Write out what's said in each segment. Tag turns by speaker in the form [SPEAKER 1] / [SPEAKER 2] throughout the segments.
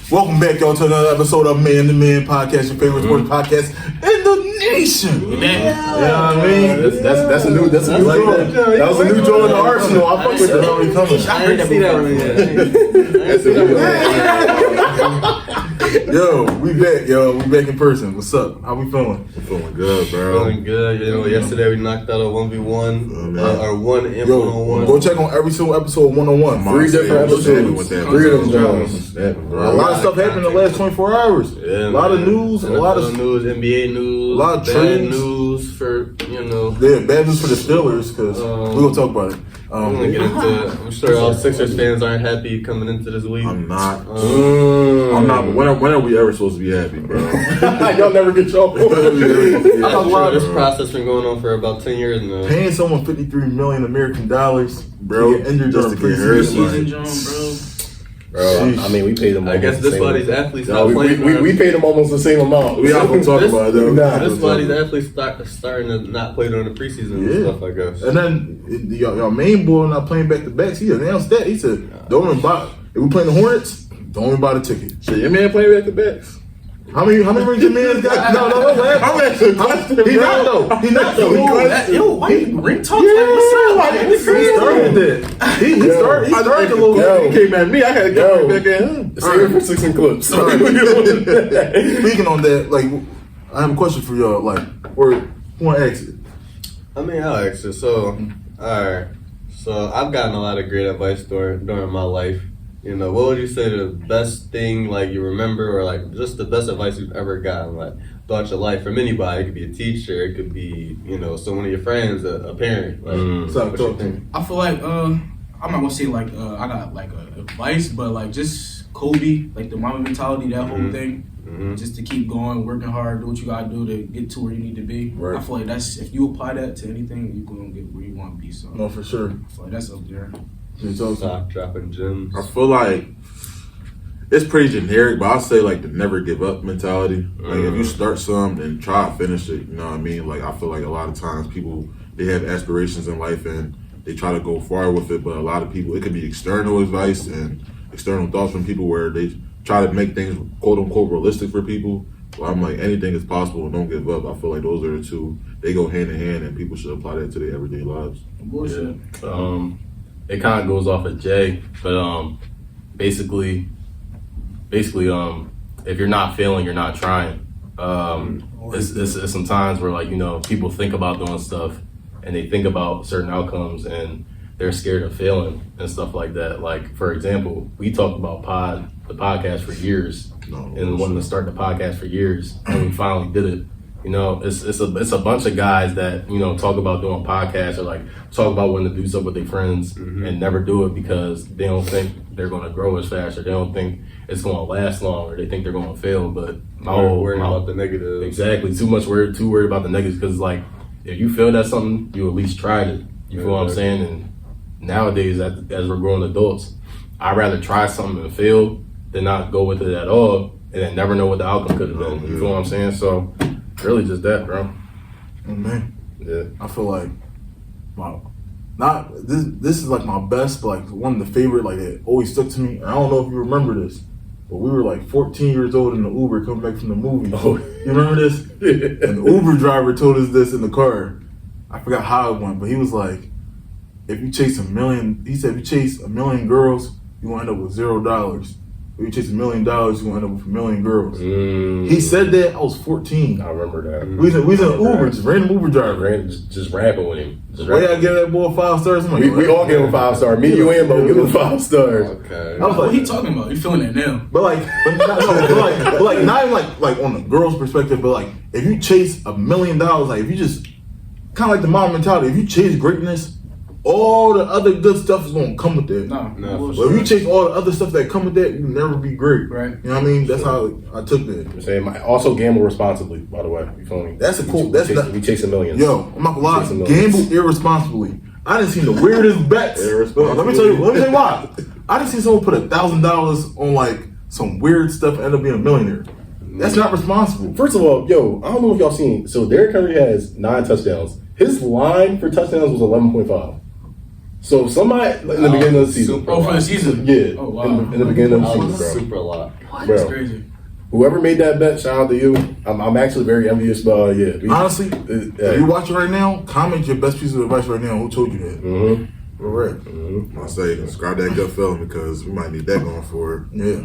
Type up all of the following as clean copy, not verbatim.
[SPEAKER 1] Welcome back, y'all, to another episode of Man to Man Podcast, your favorite sports podcast in the nation.
[SPEAKER 2] Yeah,
[SPEAKER 1] what I mean?
[SPEAKER 3] That's a new joint. That was a new joint in the Arsenal. I fuck with that.
[SPEAKER 2] I heard that before.
[SPEAKER 1] Yo, we back, yo. We back in person. What's up? How we feeling?
[SPEAKER 3] I'm feeling good, bro.
[SPEAKER 2] Feeling good. You know, yesterday we knocked out a 1v1 or one one-on-one.
[SPEAKER 1] Go check on every single episode 101.
[SPEAKER 3] 3 different episodes. 3 of them Jones.
[SPEAKER 1] A lot of stuff happened in the last 24 hours.
[SPEAKER 3] Yeah,
[SPEAKER 1] a lot of news, a lot of
[SPEAKER 2] news, NBA news,
[SPEAKER 1] a lot of
[SPEAKER 2] bad
[SPEAKER 1] trades.
[SPEAKER 2] news for
[SPEAKER 1] Yeah, bad news for the Steelers because we're gonna talk about it.
[SPEAKER 2] I'm gonna get into it. I'm sure all Sixers fans aren't happy coming into this week.
[SPEAKER 3] I'm not. But when are we ever supposed to be happy, bro? Y'all never get your.
[SPEAKER 2] I'm sure this process been going on for about 10 years now.
[SPEAKER 1] Paying someone $53 million American dollars,
[SPEAKER 3] bro,
[SPEAKER 1] to get injured
[SPEAKER 3] just to
[SPEAKER 1] during
[SPEAKER 3] get hurt,
[SPEAKER 1] preseason.
[SPEAKER 3] Bro, I mean, we paid them.
[SPEAKER 2] I guess this why these athletes
[SPEAKER 3] start playing. We paid them almost the same amount. We not gonna talk about it though.
[SPEAKER 2] This why these athletes starting to not play during the preseason and stuff, I guess.
[SPEAKER 1] And then y'all main boy not playing back to backs. He announced that. He said, "Don't even buy. If we playing the Hornets, don't even buy the ticket."
[SPEAKER 3] Shit, your man playing back to backs.
[SPEAKER 1] How many rings your man got? No,
[SPEAKER 3] I'm actually question.
[SPEAKER 1] He not though. He not though.
[SPEAKER 4] Yo, why you ring talk? Like, what's up? Like,
[SPEAKER 1] He started that. He started a little.
[SPEAKER 3] He came at me. I had to go back at him. Save it for 6 and clips.
[SPEAKER 1] Speaking on that, like, I have a question for y'all. Like, or who want to ask it?
[SPEAKER 2] I mean, I'll ask you. So, alright. So, I've gotten a lot of great advice during my life. You know, what would you say the best thing, like, you remember, or, like, just the best advice you've ever gotten, like, throughout your life from anybody? It could be a teacher, it could be, you know, someone of your friends, a parent. Like, what you think?
[SPEAKER 4] I feel like, I'm not gonna say, like, I got, like, advice, but, like, just Kobe, like, the Mamba mentality, that whole thing. Just to keep going, working hard, do what you gotta do to get to where you need to be. Right. I feel like that's, if you apply that to anything, you're gonna get where you want to be. So,
[SPEAKER 1] no, for sure.
[SPEAKER 4] I feel like that's up there.
[SPEAKER 2] Sock dropping gems.
[SPEAKER 3] I feel like it's pretty generic, but I'll say like the never give up mentality. Like if you start something and try to finish it, you know what I mean? Like I feel like a lot of times people, they have aspirations in life and they try to go far with it, but a lot of people, it could be external advice and external thoughts from people where they try to make things quote unquote realistic for people. Well, I'm like, anything is possible and don't give up. I feel like those are the two, they go hand in hand and people should apply that to their everyday lives.
[SPEAKER 4] Bullshit.
[SPEAKER 5] Yeah. It kind of goes off of Jay, but basically, if you're not failing, you're not trying. It's some times where, like, you know, people think about doing stuff and they think about certain outcomes and they're scared of failing and stuff like that. Like, for example, we talked about the podcast for years and wanted to start the podcast for years, and we finally did it. You know, it's a bunch of guys that, you know, talk about doing podcasts or like talk about wanting to do stuff with their friends and never do it because they don't think they're going to grow as fast or they don't think it's going to last long or they think they're going to fail. But
[SPEAKER 2] worried about the negatives.
[SPEAKER 5] Exactly. Too worried about the negatives because, like, if you failed at something, you at least tried it. You feel what I'm saying? And nowadays, as we're growing adults, I'd rather try something and fail than not go with it at all and then never know what the outcome could have been. You feel what I'm saying? So, really just that, bro.
[SPEAKER 1] Oh, man.
[SPEAKER 5] Yeah.
[SPEAKER 1] I feel like this is like my best, but like one of the favorite, like it always stuck to me. I don't know if you remember this, but we were like 14 years old in the Uber coming back from the movie. Oh. You remember this? And the Uber driver told us this in the car. I forgot how it went, but he was like, if you chase if you chase a million girls, you gonna end up with $0. If you chase $1 million, you're gonna end up with 1 million girls. He said that. I was 14.
[SPEAKER 5] I remember that.
[SPEAKER 1] We was in an Uber, just random Uber driver.
[SPEAKER 5] Just rapping with him.
[SPEAKER 1] I give that boy 5 stars. I'm like,
[SPEAKER 3] we all give him 5 stars. Me, you, and Bo give him 5 stars.
[SPEAKER 2] Okay.
[SPEAKER 1] I was like,
[SPEAKER 4] what he talking about? You feeling that now?
[SPEAKER 1] But not even like on the girl's perspective, but like if you chase $1 million, like if you just kind of like the mom mentality, if you chase greatness, all the other good stuff is gonna come with that.
[SPEAKER 4] No.
[SPEAKER 1] But if you chase all the other stuff that come with that, you never be great.
[SPEAKER 4] Right.
[SPEAKER 1] You know what I mean? That's how I took that.
[SPEAKER 5] I'm saying, also gamble responsibly, by the way. You feel me?
[SPEAKER 1] That's a cool.
[SPEAKER 5] We chasing millions.
[SPEAKER 1] Yo, I'm not gonna lie. Gamble irresponsibly. I didn't see the weirdest bets. Let me tell you why. I didn't see someone put $1,000 on like some weird stuff and end up being a millionaire. That's not responsible.
[SPEAKER 3] First of all, yo, I don't know if y'all seen. So Derrick Henry has 9 touchdowns. His line for touchdowns was 11.5.
[SPEAKER 6] So somebody in the beginning of the season.
[SPEAKER 2] Super
[SPEAKER 4] Oh, for the
[SPEAKER 2] lock.
[SPEAKER 4] season?
[SPEAKER 6] Yeah.
[SPEAKER 4] Oh, wow.
[SPEAKER 6] In the beginning of the
[SPEAKER 2] I was
[SPEAKER 6] season, bro.
[SPEAKER 2] super lock.
[SPEAKER 4] That's
[SPEAKER 6] Bro.
[SPEAKER 4] crazy.
[SPEAKER 6] Whoever made that bet, shout out to you. I'm actually very envious, but
[SPEAKER 1] Honestly, if you watch it right now, comment your best piece of advice right now. Who told you that?
[SPEAKER 6] Mm-hmm.
[SPEAKER 1] For real.
[SPEAKER 3] I say describe that gut feeling because we might need that going forward.
[SPEAKER 1] Yeah.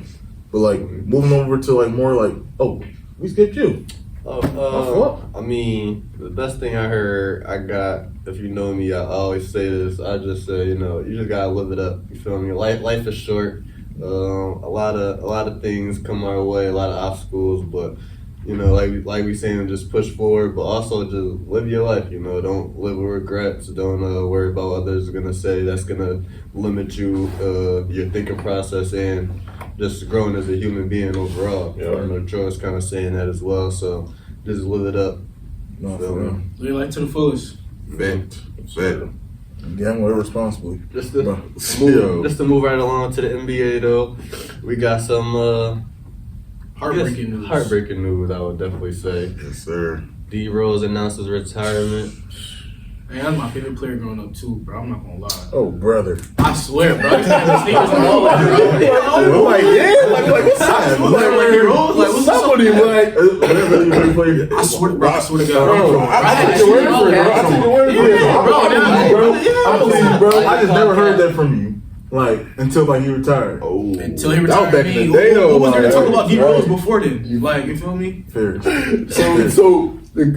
[SPEAKER 1] But like moving over to like more like, oh, we skipped you.
[SPEAKER 2] I mean, the best thing I heard, I got, if you know me, I always say this, I just say, you know, you just gotta live it up. You feel me? Life is short. A lot of things come our way, a lot of obstacles, but you know, like we saying, just push forward, but also just live your life. You know, don't live with regrets. Don't worry about what others are gonna say. That's gonna limit you, your thinking process, and just growing as a human being overall.
[SPEAKER 6] Yeah.
[SPEAKER 2] I know Troy's kind of saying that as well. So just live it up.
[SPEAKER 1] No,
[SPEAKER 2] So,
[SPEAKER 1] for real.
[SPEAKER 4] Live your life to the fullest.
[SPEAKER 3] Fact.
[SPEAKER 1] Gamble irresponsibly.
[SPEAKER 2] Just to
[SPEAKER 1] Bro.
[SPEAKER 2] move right along to the NBA though, we got some
[SPEAKER 4] Heartbreaking news.
[SPEAKER 2] Heartbreaking news, I would definitely say.
[SPEAKER 3] Yes, sir.
[SPEAKER 2] D Rose announces retirement.
[SPEAKER 4] Hey, that's my favorite player growing up too, bro. I'm not gonna lie.
[SPEAKER 1] Oh, brother.
[SPEAKER 4] I swear, bro. These type of sneakers on all that,
[SPEAKER 6] I'm
[SPEAKER 4] bro.
[SPEAKER 6] like, yeah, like what's up?
[SPEAKER 4] Like, D-Rose, like, what's
[SPEAKER 6] up with him? Like,
[SPEAKER 4] I swear, bro. I swear to God,
[SPEAKER 6] bro, I take your word for it, bro. I take your word for it,
[SPEAKER 4] Yeah, bro.
[SPEAKER 1] I believe you, bro. I just never heard that from you. Like, until like he retired.
[SPEAKER 3] Oh,
[SPEAKER 4] Until he
[SPEAKER 3] that was
[SPEAKER 4] retired,
[SPEAKER 3] back in the day,
[SPEAKER 4] who
[SPEAKER 3] though.
[SPEAKER 4] was there to talk
[SPEAKER 3] like,
[SPEAKER 4] about D Rose before then? Like, you feel me?
[SPEAKER 1] Fair.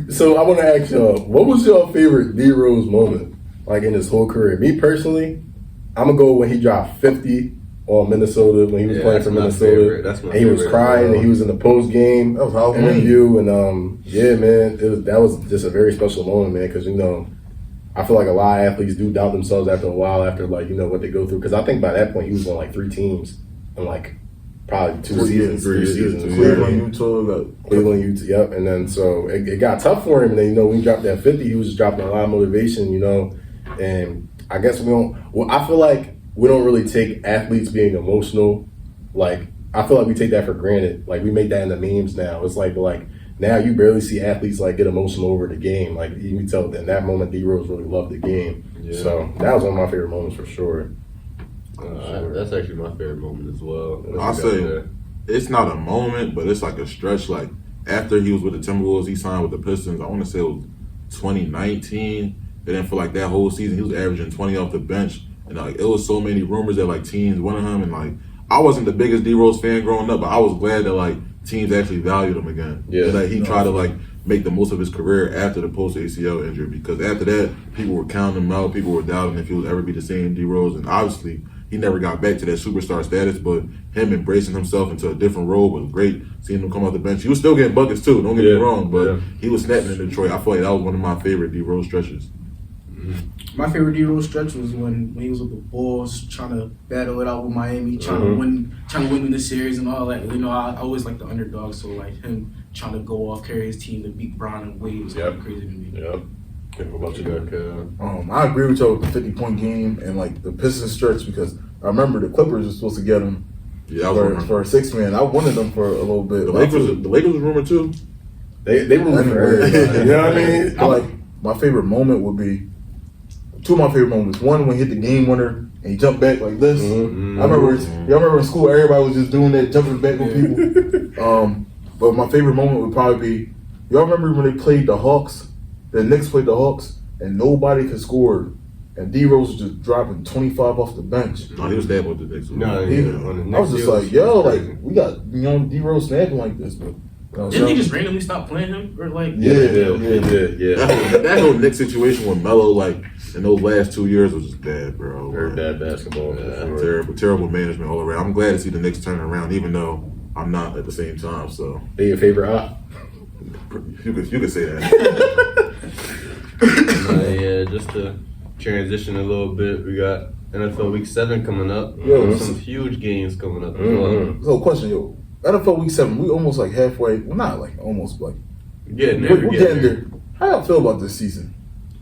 [SPEAKER 6] So I want to ask y'all, what was your favorite D Rose moment, like in his whole career? Me personally, I'm gonna go when he dropped 50 on Minnesota when he was playing for Minnesota.
[SPEAKER 2] That's my
[SPEAKER 6] and he was
[SPEAKER 2] favorite.
[SPEAKER 6] crying, and he was in the post game
[SPEAKER 1] That was Halloween.
[SPEAKER 6] interview, and yeah, man, that was just a very special moment, man, because you know, I feel like a lot of athletes do doubt themselves after a while, after like you know what they go through. Because I think by that point he was on like 3 teams and like probably 2 seasons, 3 seasons.
[SPEAKER 1] Cleveland, Utah, got
[SPEAKER 6] Cleveland, Utah, yep. And then so it got tough for him. And then you know when he dropped that 50, he was just dropping a lot of motivation, you know. And I guess we don't. Well, I feel like we don't really take athletes being emotional. Like I feel like we take that for granted. Like we make that in the memes now. It's like now you barely see athletes like get emotional over the game. Like you can tell in that moment D Rose really loved the game.
[SPEAKER 2] Yeah.
[SPEAKER 6] So that was one of my favorite moments for sure.
[SPEAKER 2] That's actually my favorite moment as well.
[SPEAKER 3] I'll say it's not a moment, but it's like a stretch. Like after he was with the Timberwolves, he signed with the Pistons. I want to say it was 2019. And then for like that whole season, he was averaging 20 off the bench. And like it was so many rumors that like teams wanted him. And like I wasn't the biggest D Rose fan growing up, but I was glad that like teams actually valued him again.
[SPEAKER 6] Yeah.
[SPEAKER 3] And, like he tried to like make the most of his career after the post ACL injury, because after that people were counting him out. People were doubting if he would ever be the same D Rose. And obviously he never got back to that superstar status, but him embracing himself into a different role was great. Seeing him come off the bench, he was still getting buckets too. Don't get me wrong, but he was snapping in Detroit. I feel like that was one of my favorite D Rose stretches.
[SPEAKER 4] My favorite D Rose stretch was when he was with the Bulls, trying to battle it out with Miami, trying to win in the series and all that. You know, I always like the underdog, so like him trying to go off, carry his team to beat Brown and Wade was kind of crazy to me.
[SPEAKER 6] Yep. What about you?
[SPEAKER 1] I agree with you with the 50-point game and like the Pistons stretch, because I remember the Clippers were supposed to get him for a 6-man. I wanted them for a little bit.
[SPEAKER 3] The Lakers was rumored too.
[SPEAKER 6] They were for everybody. You know what I mean?
[SPEAKER 1] Like my favorite moment would be 2 of my favorite moments. One when he hit the game winner and he jumped back like this.
[SPEAKER 6] Mm-hmm.
[SPEAKER 1] I remember in school everybody was just doing that, jumping back with people. But my favorite moment would probably be, y'all remember when they played the Hawks? The Knicks played the Hawks and nobody could score, and D Rose was just dropping 25 off the bench.
[SPEAKER 3] No, he was that with the Knicks.
[SPEAKER 1] I was just like, yo, like we got D Rose snapping like this, but.
[SPEAKER 4] Didn't he just randomly stop playing him? Or like
[SPEAKER 6] Yeah.
[SPEAKER 3] That whole Knicks situation with Melo, like in those last 2 years, was just bad, bro.
[SPEAKER 6] Very bad basketball. For sure.
[SPEAKER 3] Terrible management all around. I'm glad to see the Knicks turning around, even though I'm not at the same time. So
[SPEAKER 6] They your favorite op?
[SPEAKER 3] you could say that.
[SPEAKER 2] Yeah, just to transition a little bit, we got NFL Week 7 coming up. Some huge games coming up as well.
[SPEAKER 1] So question, yo, NFL Week 7, we almost like halfway. Well, not like almost, like
[SPEAKER 2] Getting there.
[SPEAKER 1] we're getting there. How y'all feel about this season?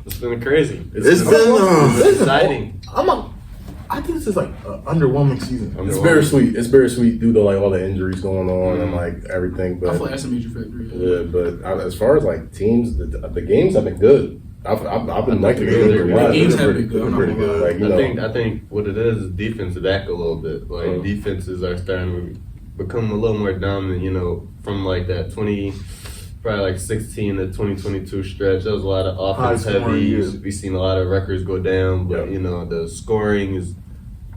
[SPEAKER 2] It's been crazy.
[SPEAKER 3] It's been
[SPEAKER 2] exciting.
[SPEAKER 1] I think this is like an underwhelming season.
[SPEAKER 6] It's bittersweet. It's bittersweet due to like all the injuries going on and like everything.
[SPEAKER 4] I
[SPEAKER 6] But
[SPEAKER 4] feel like that's a major factor.
[SPEAKER 6] yeah, but as far as like teams, the games have been good. I've been liking
[SPEAKER 2] think
[SPEAKER 6] the
[SPEAKER 2] they're
[SPEAKER 4] games
[SPEAKER 6] good.
[SPEAKER 4] have been good. I'm not
[SPEAKER 3] Pretty
[SPEAKER 4] gonna lie.
[SPEAKER 3] good.
[SPEAKER 6] Like, you know,
[SPEAKER 2] I think what it is defense back a little bit. Like defenses are starting to become a little more dominant. You know, from like that 16 to 2022 stretch. There was a lot of offense
[SPEAKER 1] High scoring
[SPEAKER 2] heavy.
[SPEAKER 1] years.
[SPEAKER 2] We've seen a lot of records go down, but you know the scoring is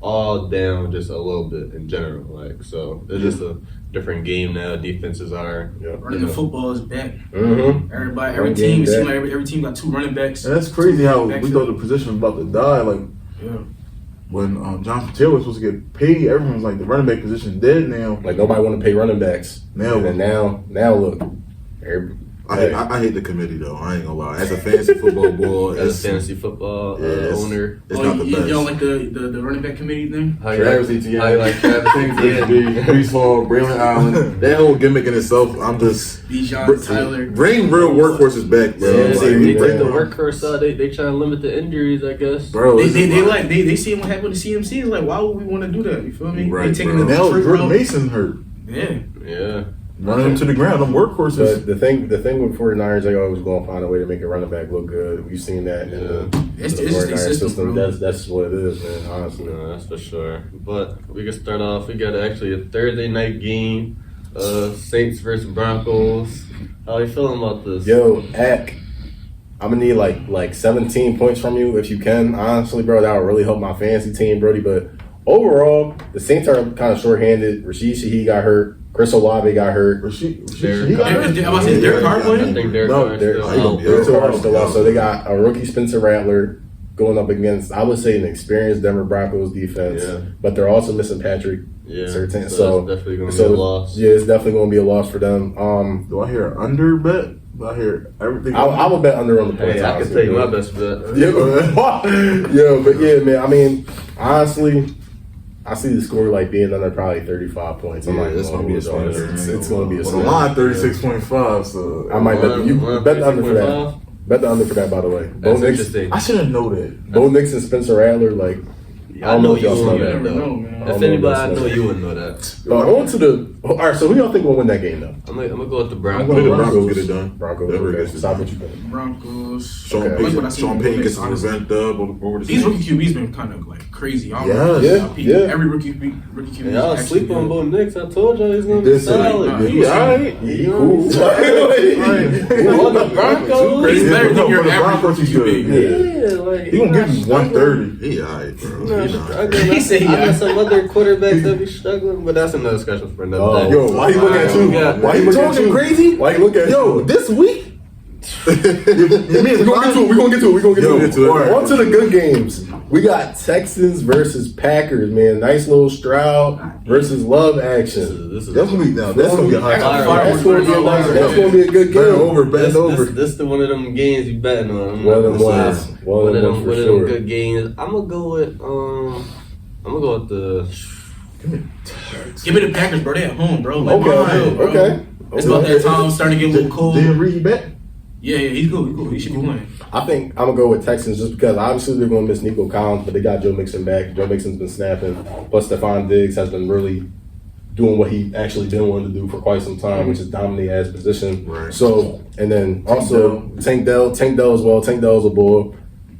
[SPEAKER 2] all down just a little bit in general. Like so, it's just a different game now. Defenses are.
[SPEAKER 4] Running the football is back.
[SPEAKER 6] Mm-hmm.
[SPEAKER 4] Every
[SPEAKER 6] Run
[SPEAKER 4] team,
[SPEAKER 6] game
[SPEAKER 4] it seems
[SPEAKER 6] back.
[SPEAKER 4] like every team got 2 running backs.
[SPEAKER 1] And that's crazy how we
[SPEAKER 4] Backfield.
[SPEAKER 1] thought the position was about to die. Like
[SPEAKER 4] Yeah.
[SPEAKER 1] when Jonathan Taylor was supposed to get paid, everyone was like the running back position dead now.
[SPEAKER 6] Like nobody want to pay running backs.
[SPEAKER 1] Now-
[SPEAKER 6] And then now look.
[SPEAKER 3] I hate the committee though. I ain't gonna lie. As a fantasy football boy,
[SPEAKER 2] As
[SPEAKER 3] it's,
[SPEAKER 2] a fantasy football
[SPEAKER 3] it's-
[SPEAKER 2] owner,
[SPEAKER 3] it's not the
[SPEAKER 4] you
[SPEAKER 3] best.
[SPEAKER 4] don't like the running back committee thing?
[SPEAKER 2] how you
[SPEAKER 3] Travis
[SPEAKER 2] like,
[SPEAKER 3] Etienne,
[SPEAKER 2] how you like Travis Etienne?
[SPEAKER 3] Brees Hall, Braylon Allen, that whole gimmick in itself. I'm just
[SPEAKER 4] Bijan, Tyler.
[SPEAKER 3] bring real workhorses back, bro.
[SPEAKER 2] Yeah,
[SPEAKER 3] Like,
[SPEAKER 2] they take
[SPEAKER 3] bring
[SPEAKER 2] the
[SPEAKER 3] them.
[SPEAKER 2] workhorse out. They try to limit the injuries, I guess.
[SPEAKER 3] bro.
[SPEAKER 4] They see what happened with the CMC. It's like, why would we want to do that? You feel me?
[SPEAKER 3] Right,
[SPEAKER 4] They taking
[SPEAKER 3] bro.
[SPEAKER 4] the
[SPEAKER 1] Now
[SPEAKER 4] trip
[SPEAKER 1] Jordan
[SPEAKER 4] route.
[SPEAKER 1] Mason hurt,
[SPEAKER 4] Yeah.
[SPEAKER 2] Yeah.
[SPEAKER 1] running him to the ground. Them workhorses.
[SPEAKER 6] But the thing with 49ers, they always going to find a way to make a running back look good. We've seen that in the
[SPEAKER 4] It's just
[SPEAKER 6] 49ers
[SPEAKER 4] their system, bro.
[SPEAKER 6] That's what it is, man. Honestly.
[SPEAKER 2] No, that's for sure. But we can start off. We got actually a Thursday night game. Saints versus Broncos. How you feeling about this?
[SPEAKER 6] Yo, Eck, I'm gonna need like 17 points from you if you can. Honestly, bro, that would really help my fantasy team, Brody. But overall, the Saints are kind of short-handed. Rashid Shaheed got hurt. Chris Olave got hurt.
[SPEAKER 1] He got hurt.
[SPEAKER 4] I was saying Derek Carr
[SPEAKER 2] I
[SPEAKER 4] playing.
[SPEAKER 2] think Derek
[SPEAKER 1] No,
[SPEAKER 2] Carr is
[SPEAKER 6] They're
[SPEAKER 2] still out.
[SPEAKER 3] Derek
[SPEAKER 6] still
[SPEAKER 3] Carr
[SPEAKER 6] still out. So they got a rookie Spencer Rattler going up against, I would say, an experienced Denver Broncos defense.
[SPEAKER 2] Yeah.
[SPEAKER 6] But they're also missing Patrick.
[SPEAKER 2] Yeah,
[SPEAKER 6] Surtain.
[SPEAKER 2] so it's definitely going to
[SPEAKER 6] so
[SPEAKER 2] be a loss.
[SPEAKER 6] Yeah, it's definitely going to be a loss for them.
[SPEAKER 1] Do I hear under bet? Do I hear everything?
[SPEAKER 6] I would bet under on the points.
[SPEAKER 2] Hey, I can
[SPEAKER 6] honestly,
[SPEAKER 2] tell you
[SPEAKER 6] but-
[SPEAKER 2] my best bet.
[SPEAKER 6] Yeah, but yeah, man. I mean, honestly, I see the score like being under probably 35 points. I'm
[SPEAKER 3] Yeah,
[SPEAKER 6] like,
[SPEAKER 3] that's gonna be a
[SPEAKER 6] smash.
[SPEAKER 3] smash.
[SPEAKER 6] It's going to be a
[SPEAKER 1] Well, the
[SPEAKER 6] smash.
[SPEAKER 1] line 36.5. So
[SPEAKER 6] I might bet you bet the under for that.
[SPEAKER 2] 36.5?
[SPEAKER 6] Bet the under for that, by the way. Bo
[SPEAKER 2] That's
[SPEAKER 6] Nix,
[SPEAKER 2] interesting.
[SPEAKER 1] I shouldn't know that.
[SPEAKER 6] Bo Nix and Spencer Rattler, like.
[SPEAKER 2] I know
[SPEAKER 6] if
[SPEAKER 2] you
[SPEAKER 6] y'all
[SPEAKER 2] would
[SPEAKER 6] know
[SPEAKER 2] know
[SPEAKER 6] that,
[SPEAKER 2] that,
[SPEAKER 4] never
[SPEAKER 2] though.
[SPEAKER 4] know, man.
[SPEAKER 6] I
[SPEAKER 2] If
[SPEAKER 6] don't know
[SPEAKER 2] anybody,
[SPEAKER 6] if
[SPEAKER 2] I
[SPEAKER 6] that's
[SPEAKER 2] know
[SPEAKER 6] right.
[SPEAKER 2] you would know that.
[SPEAKER 6] On to the. All right, so who y'all think will win that game, though?
[SPEAKER 2] I'm gonna go with the
[SPEAKER 3] I
[SPEAKER 2] Broncos.
[SPEAKER 3] think the Broncos get it done.
[SPEAKER 6] Broncos.
[SPEAKER 3] Denver
[SPEAKER 6] Okay.
[SPEAKER 3] gets it
[SPEAKER 6] Stop
[SPEAKER 3] done.
[SPEAKER 6] what you think.
[SPEAKER 4] Broncos.
[SPEAKER 3] Sean
[SPEAKER 6] Okay.
[SPEAKER 4] Like what I
[SPEAKER 3] Payton,
[SPEAKER 4] see
[SPEAKER 3] Sean
[SPEAKER 4] in
[SPEAKER 3] Payton
[SPEAKER 4] the
[SPEAKER 3] gets his
[SPEAKER 4] honestly.
[SPEAKER 3] event dub over the
[SPEAKER 4] These
[SPEAKER 3] Saints.
[SPEAKER 4] rookie QBs been kind of like crazy. I don't
[SPEAKER 1] Yes.
[SPEAKER 4] know.
[SPEAKER 6] Yeah.
[SPEAKER 4] Every rookie QB.
[SPEAKER 2] And y'all
[SPEAKER 4] is actually
[SPEAKER 2] sleep on
[SPEAKER 4] good.
[SPEAKER 2] Bo Nix. I told y'all he's gonna be
[SPEAKER 1] This is-
[SPEAKER 2] solid.
[SPEAKER 4] Nah,
[SPEAKER 1] He alright.
[SPEAKER 6] He cool.
[SPEAKER 2] On the Broncos.
[SPEAKER 4] He's better than your
[SPEAKER 1] For the
[SPEAKER 4] average
[SPEAKER 1] Broncos, he's
[SPEAKER 4] rookie
[SPEAKER 1] good.
[SPEAKER 4] QB.
[SPEAKER 2] Yeah, like
[SPEAKER 1] He gonna give you 130.
[SPEAKER 3] He alright, bro.
[SPEAKER 2] He not
[SPEAKER 3] He not.
[SPEAKER 2] struggling.
[SPEAKER 4] He said he
[SPEAKER 2] I know
[SPEAKER 4] not.
[SPEAKER 2] some other quarterbacks that be struggling, but that's another discussion for another
[SPEAKER 6] Oh,
[SPEAKER 2] day.
[SPEAKER 6] yo, why he looking at you?
[SPEAKER 2] We got-
[SPEAKER 6] Why he
[SPEAKER 1] You
[SPEAKER 6] looking at
[SPEAKER 1] talking
[SPEAKER 6] you?
[SPEAKER 1] crazy?
[SPEAKER 6] Why he looking at
[SPEAKER 1] Yo,
[SPEAKER 6] you?
[SPEAKER 1] this week?
[SPEAKER 6] We're gonna get to it. We're gonna get to it. We're gonna get
[SPEAKER 3] Yo,
[SPEAKER 6] to it.
[SPEAKER 3] alright.
[SPEAKER 6] On to the good games. We got Texans versus Packers, man. Nice little Stroud versus Love action.
[SPEAKER 2] This is
[SPEAKER 1] That's gonna be That's gonna be a high.
[SPEAKER 6] That's gonna be a nice. That's gonna be a good
[SPEAKER 1] Bend
[SPEAKER 6] game.
[SPEAKER 1] over, bend over.
[SPEAKER 2] This the one of them games you betting on. I'm
[SPEAKER 6] One
[SPEAKER 2] not
[SPEAKER 6] of them
[SPEAKER 2] gonna
[SPEAKER 6] ones.
[SPEAKER 2] lie.
[SPEAKER 6] One of them for
[SPEAKER 2] one of
[SPEAKER 6] sure.
[SPEAKER 2] them good games. I'm gonna go with the.
[SPEAKER 4] Give me the Packers, bro. They at home, bro. Let
[SPEAKER 6] Okay,
[SPEAKER 4] me know, bro.
[SPEAKER 6] okay.
[SPEAKER 4] It's about that time. Starting to get a little cold.
[SPEAKER 1] Didn't Reed back?
[SPEAKER 4] Yeah, he's good. He's good. He should be playing.
[SPEAKER 6] I think I'm gonna go with Texans just because obviously they're gonna miss Nico Collins, but they got Joe Mixon back. Joe Mixon's been snapping. Plus Stephon Diggs has been really doing what he actually been wanting to do for quite some time, which is dominate as position.
[SPEAKER 3] Right.
[SPEAKER 6] So and then also Tank Dell as well. Tank Dell's a bull.